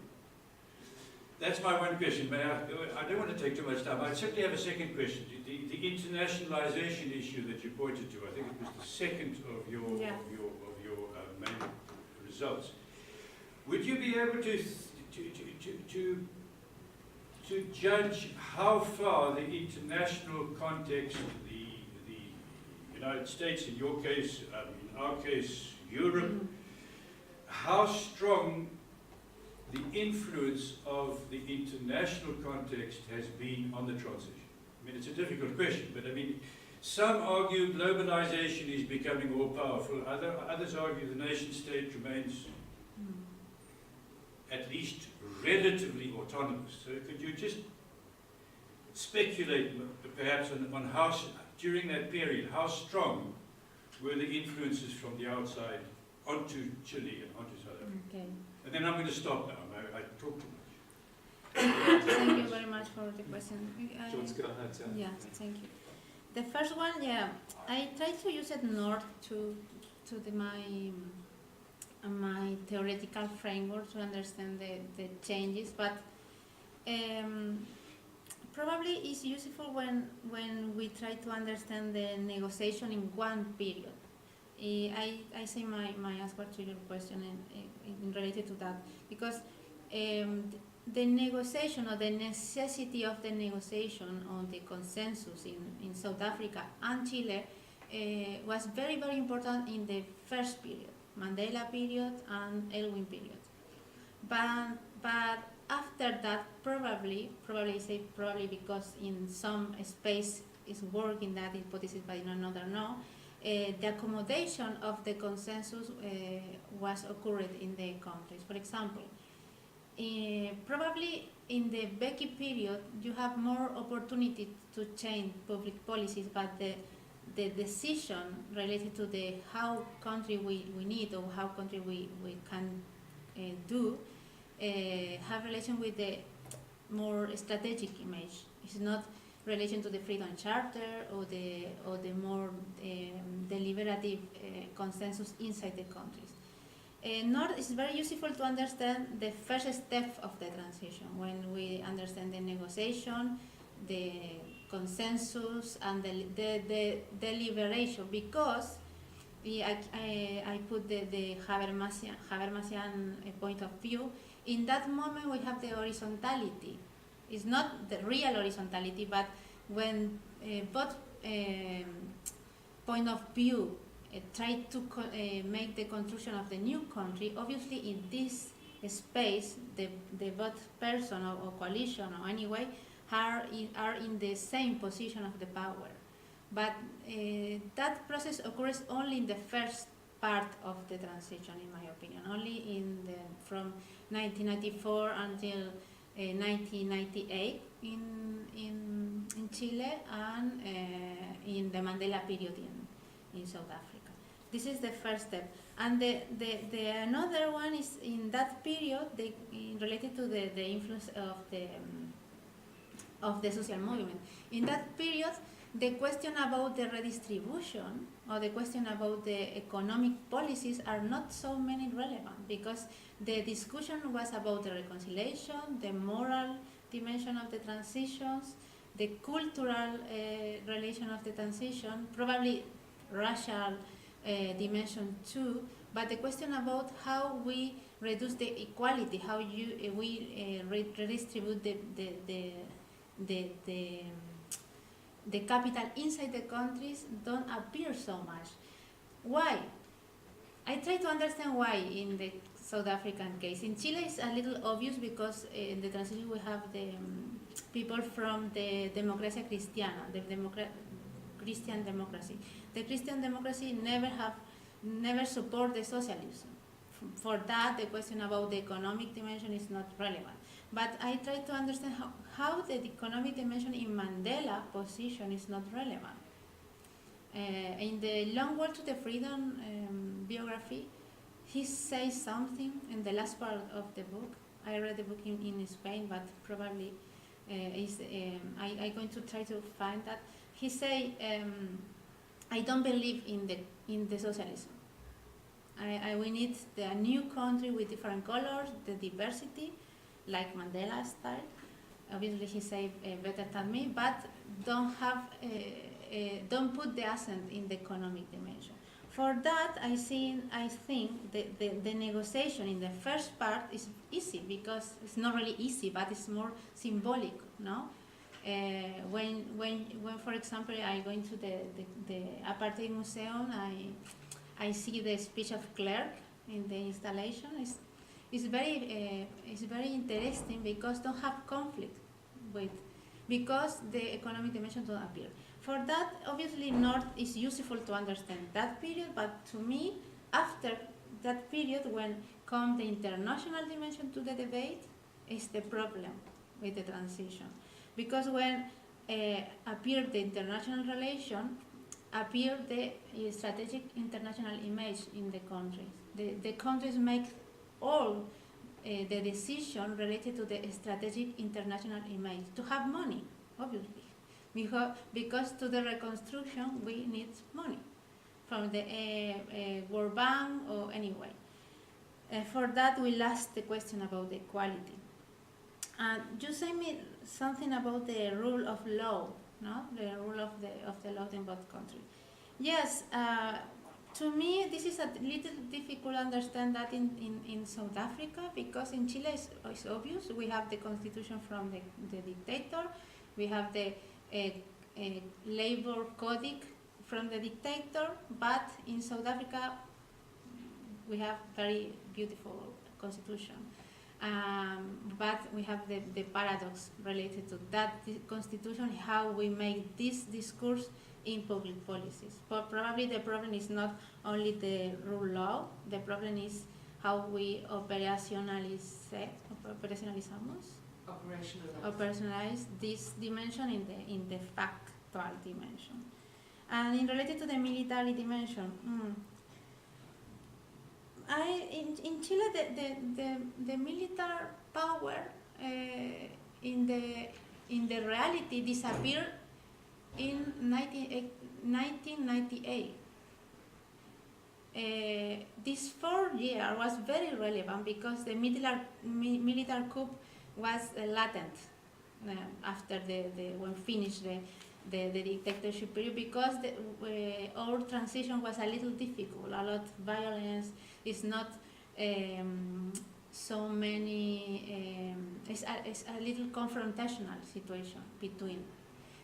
That's my one question, but I don't want to take too much time. I simply have a second question. The internationalization issue that you pointed to, I think it was the second of your main results. Would you be able to judge how far the international context, the United States, in your case, in our case, Europe, how strong the influence of the international context has been on the transition? I mean, it's a difficult question, but I mean, some argue globalization is becoming more powerful. Others argue the nation state remains at least relatively autonomous. So could you just speculate perhaps on how, during that period, how strong were the influences from the outside onto Chile and onto South Africa? Okay. And then I'm going to stop now. I talk too much. Thank you very much for the question. George, go ahead. Yeah, thank you. The first one, I try to use it north to my theoretical framework to understand the changes, but probably it's useful when we try to understand the negotiation in one period. I say my answer to your question in related to that, because the negotiation or the necessity of the negotiation on the consensus in South Africa and Chile was very, very important in the first period, Mandela period and Elwin period. But after that, probably say probably because in some space is working that hypothesis, but in another no, the accommodation of the consensus was occurred in the countries. For example, probably in the Becky period, you have more opportunity to change public policies, but the decision related to the how country we need or how country we can do have relation with the more strategic image. It's not relation to the Freedom Charter or the more deliberative consensus inside the countries. Nor is very useful to understand the first step of the transition, when we understand the negotiation, the consensus, and the deliberation, because I put the Habermasian point of view. In that moment we have the horizontality. It's not the real horizontality, but when both point of view try to make the construction of the new country, obviously in this space, the both person or coalition or anyway are in the same position of the power. But that process occurs only in the first part of the transition, in my opinion, only from 1994 until 1998 in Chile and in the Mandela period in South Africa. This is the first step, and the another one is in that period related to the influence of the social movement. In that period, the question about the redistribution or the question about the economic policies are not so many relevant, because the discussion was about the reconciliation, the moral dimension of the transitions, the cultural relation of the transition, probably racial dimension too, but the question about how we reduce the equality, how we redistribute the capital inside the countries don't appear so much. Why? I try to understand why in the South African case. In Chile it's a little obvious, because in the transition we have the people from the Democracia Cristiana, the Christian democracy. The Christian democracy never support the socialism. For that, the question about the economic dimension is not relevant. But I try to understand how the economic dimension in Mandela position is not relevant. In the Long Walk to the Freedom biography, he says something in the last part of the book. I read the book in Spain, but probably I'm going to try to find that. He say, I don't believe in the socialism. We need a new country with different colors, the diversity, like Mandela style. Obviously, he said better than me, but don't don't put the accent in the economic dimension. For that, I think the negotiation in the first part is easy, because it's not really easy, but it's more symbolic, no? When for example, I go into the apartheid museum, I see the speech of Clerk in the installation. It's very interesting, because don't have conflict because the economic dimension don't appear. For that, obviously, North is useful to understand that period, but to me, after that period, when comes the international dimension to the debate, is the problem with the transition. Because when appeared the international relation, appeared the strategic international image in the countries. The countries make all the decision related to the strategic international image, to have money, obviously. Because to the reconstruction we need money from the World Bank or anyway. For that we asked the question about the equality. You say me something about the rule of law, no? The rule of the law in both countries. Yes, to me this is a little difficult to understand that in South Africa, because in Chile it's obvious. We have the constitution from the dictator, we have the labor code from the dictator, but in South Africa we have very beautiful constitution. But we have the paradox related to that constitution, how we make this discourse in public policies. But probably the problem is not only the rule law, the problem is how we operationalize this dimension in the factual dimension. And in related to the military dimension, in Chile the military power in the reality disappeared in 1998. This 4 year was very relevant, because the military coup was latent after when finished the dictatorship period, because our transition was a little difficult, a lot of violence. It's not so many. It's a little confrontational situation between.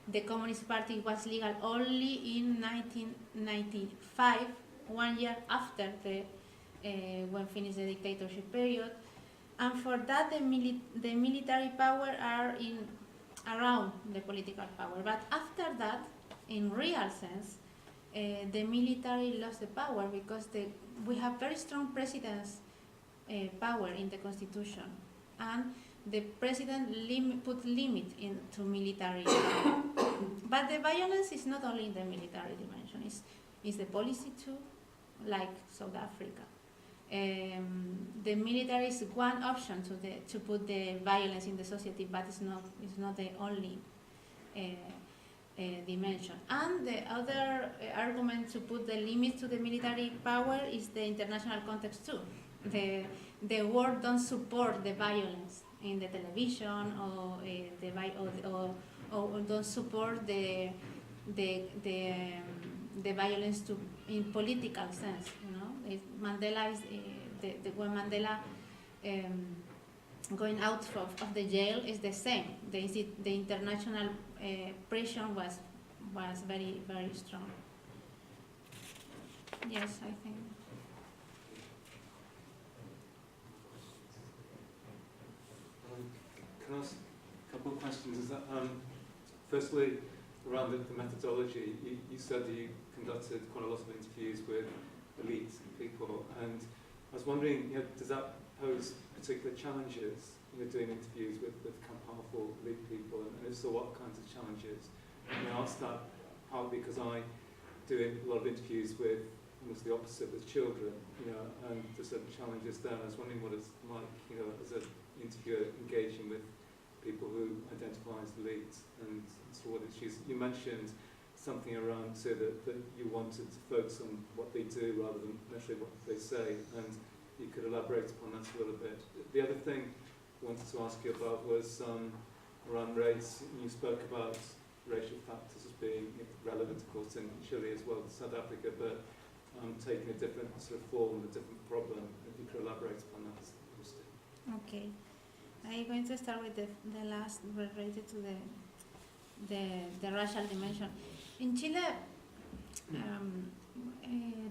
The Communist Party was legal only in 1995, 1 year after when finished the dictatorship period, and for that the military power are around the political power. But after that, in real sense, the military lost the power, because we have very strong president's power in the constitution, and the president put limit into military power. But the violence is not only in the military dimension, it's the policy too, like South Africa. The military is one option to put the violence in the society, but it's not the only dimension. And the other argument to put the limit to the military power is the international context too. The world don't support the violence in the television, or don't support the violence in political sense. You know, if Mandela is when Mandela going out of the jail is the same. The international pressure was very, very strong. Yes, I think. Can I ask a couple of questions? Is that, firstly, around the methodology, you said that you conducted quite a lot of interviews with elites and people, and I was wondering, does that pose particular challenges, doing interviews with kind of powerful elite people, and if so, what kinds of challenges? And I asked that partly because I do a lot of interviews with almost the opposite, with children, and there's certain challenges there. I was wondering what it's like, as an interviewer engaging with people who identify as elites, and so what issues. You mentioned something around, so that you wanted to focus on what they do rather than necessarily what they say, and you could elaborate upon that a little bit. The other thing wanted to ask you about was around race. You spoke about racial factors as being relevant, of course, in Chile as well as South Africa, but taking a different sort of form, a different problem. If you could elaborate upon that, interesting. Okay. I'm going to start with the last related to the racial dimension. In Chile,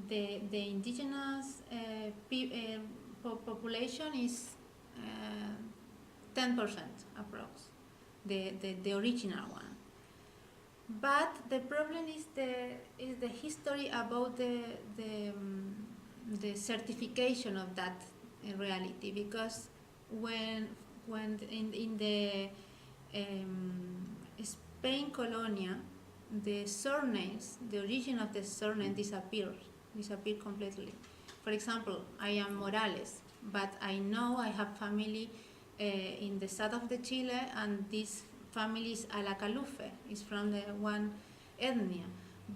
the indigenous population is 10% approx, the original one. But the problem is the history about the certification of that reality, because when in the Spain colonia, the surnames, the origin of the surname disappear completely. For example, I am Morales, but I know I have family in the south of the Chile, and this family is Alacalufe, is from the one ethnia.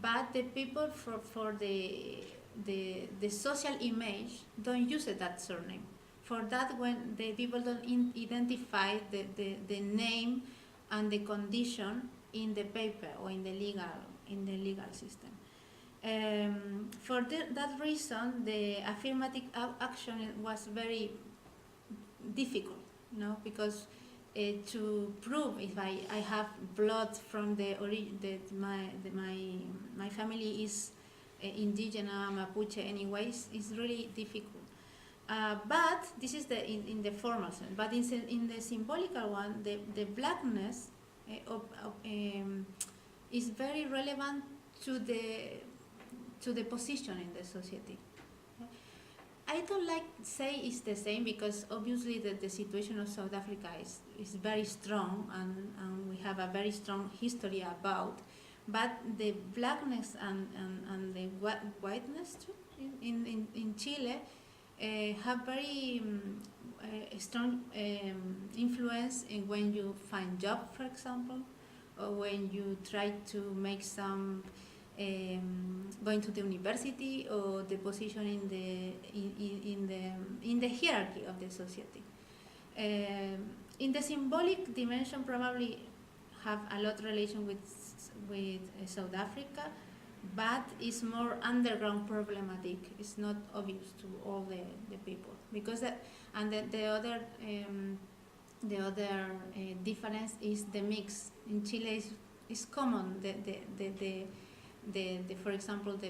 But the people for the social image don't use that surname. For that, when the people don't identify the name and the condition in the paper or in the legal system. For that reason, the affirmative action was very difficult, because to prove if I have blood from my family is indigenous Mapuche anyways, is really difficult. But this is in the formal sense. But in the symbolical one, the blackness is very relevant to the position in the society. I don't like say it's the same, because obviously the situation of South Africa is very strong, and we have a very strong history about. But the blackness and the whiteness too in Chile have very strong influence in when you find job, for example, or when you try to make some going to the university, or the position in the hierarchy of the society. In the symbolic dimension, probably have a lot relation with South Africa, but it's more underground problematic. It's not obvious to all the people, because the other difference is the mix. In Chile is common for example, the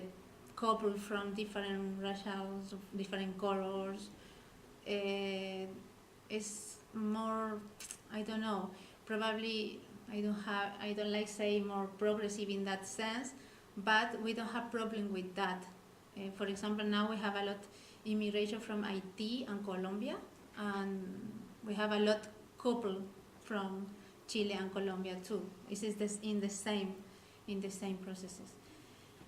couple from different racials, different colors, is more, I don't know, probably I don't like say more progressive in that sense, but we don't have problem with that. For example, now we have a lot immigration from Haiti and Colombia, and we have a lot couple from Chile and Colombia too. This is in the same processes.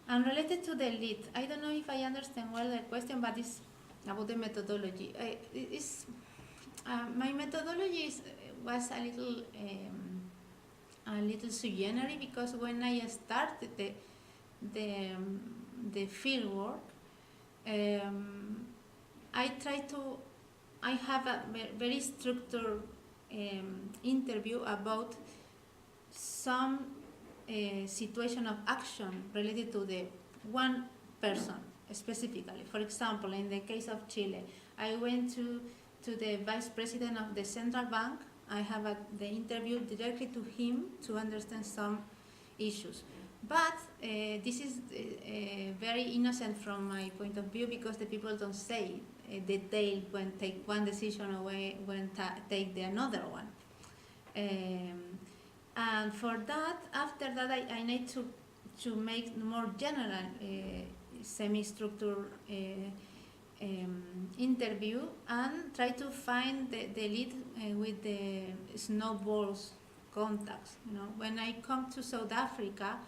And related to the elite, I don't know if I understand well the question, but it's about the methodology. My methodology was a little sui generis, because when I started the field work, I have a very structured interview about some situation of action related to the one person specifically. For example, in the case of Chile, I went to the vice president of the central bank. I have the interview directly to him to understand some issues. But this is very innocent from my point of view, because the people don't say detail when take one decision away, when take the another one. And for that, after that, I need to make more general semi-structured interview, and try to find the lead with the snowballs contacts. When I come to South Africa,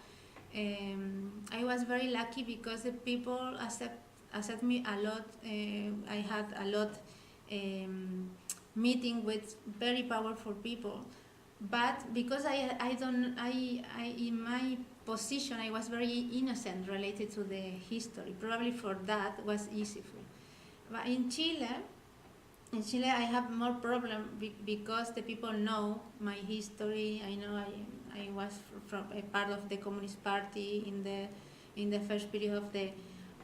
I was very lucky, because the people accept me a lot. I had a lot meeting with very powerful people. But because I in my position, I was very innocent related to the history. Probably for that was easy. But in Chile, in Chile I have more problem because the people know my history. I know I was from a part of the Communist Party in the first period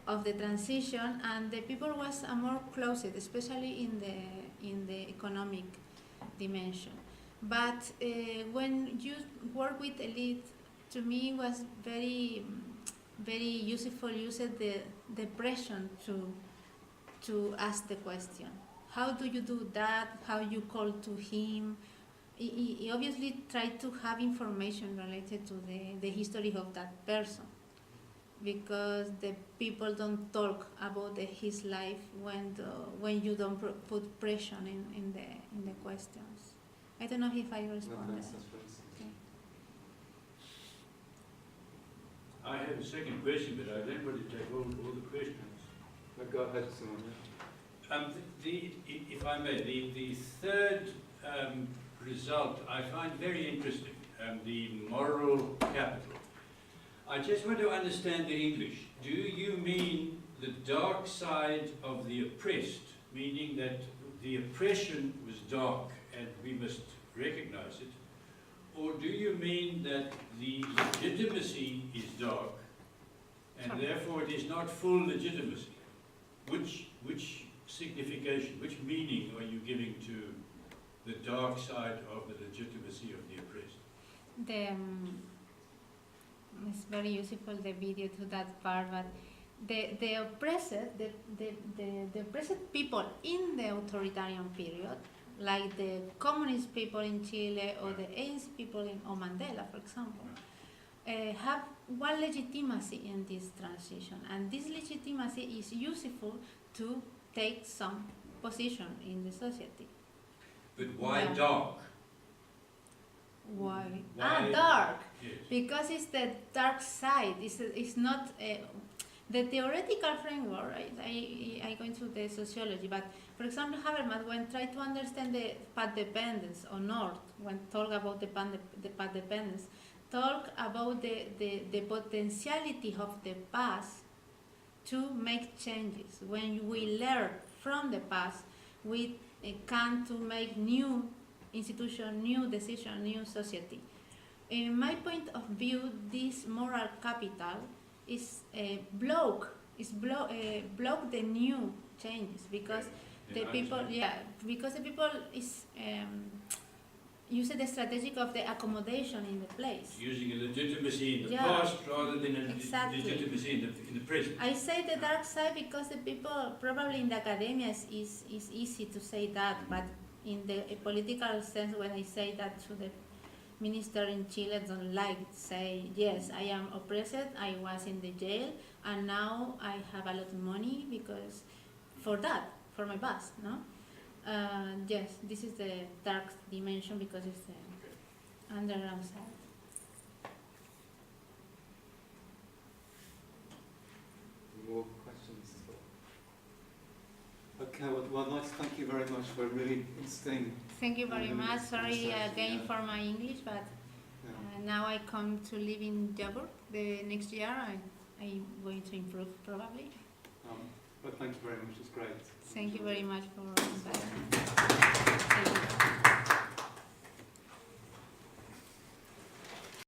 of the transition, and the people was more closed, especially in the economic dimension. But when you work with elite, to me was very useful. Use the pressure to ask the question. How do you do that? How you call to him? He obviously tried to have information related to the history of that person, because the people don't talk about his life when you don't put pressure in the questions. I don't know if I responded. Okay. I have a second question, but I don't want to take all the questions. Go ahead, Simon. If I may, the third result I find very interesting, the moral capital. I just want to understand the English. Do you mean the dark side of the oppressed, meaning that the oppression was dark and we must recognize it? Or do you mean that the legitimacy is dark and therefore it is not full legitimacy? Which signification, which meaning are you giving to the dark side of the legitimacy of the oppressed? It's very useful, the video to that part, but the oppressed, the oppressed people in the authoritarian period, like the communist people in Chile or the ANC people or Mandela, for example, have one legitimacy in this transition, and this legitimacy is useful to take some position in the society. But why dark? Why? Why? Dark. Yes. Because it's the dark side. It's not the theoretical framework. I go into the sociology, but for example, Habermas, when try to understand the path dependence or North, when talk about the path dependence, talk about the potentiality of the past to make changes. When we learn from the past, we can to make new institution, new decision, new society. In my point of view, this moral capital is block the new changes, because the people, because the people is use the strategic of the accommodation in the place. Using a legitimacy in the past rather than a legitimacy in the present. I say the dark side because the people, probably in the academia, is easy to say that, but in the political sense, when I say that to the minister in Chile, don't like say, yes, I am oppressed, I was in the jail, and now I have a lot of money because for my past, no? Yes, this is the dark dimension because it's the underground side. More questions? Okay, well, I'd like to thank you very much for a really interesting. Thank you very much. Sorry again for my English, but now I come to live in Joburg. The next year I'm going to improve probably. But thank you very much. It's great. Thank you very much for inviting me. Thank you.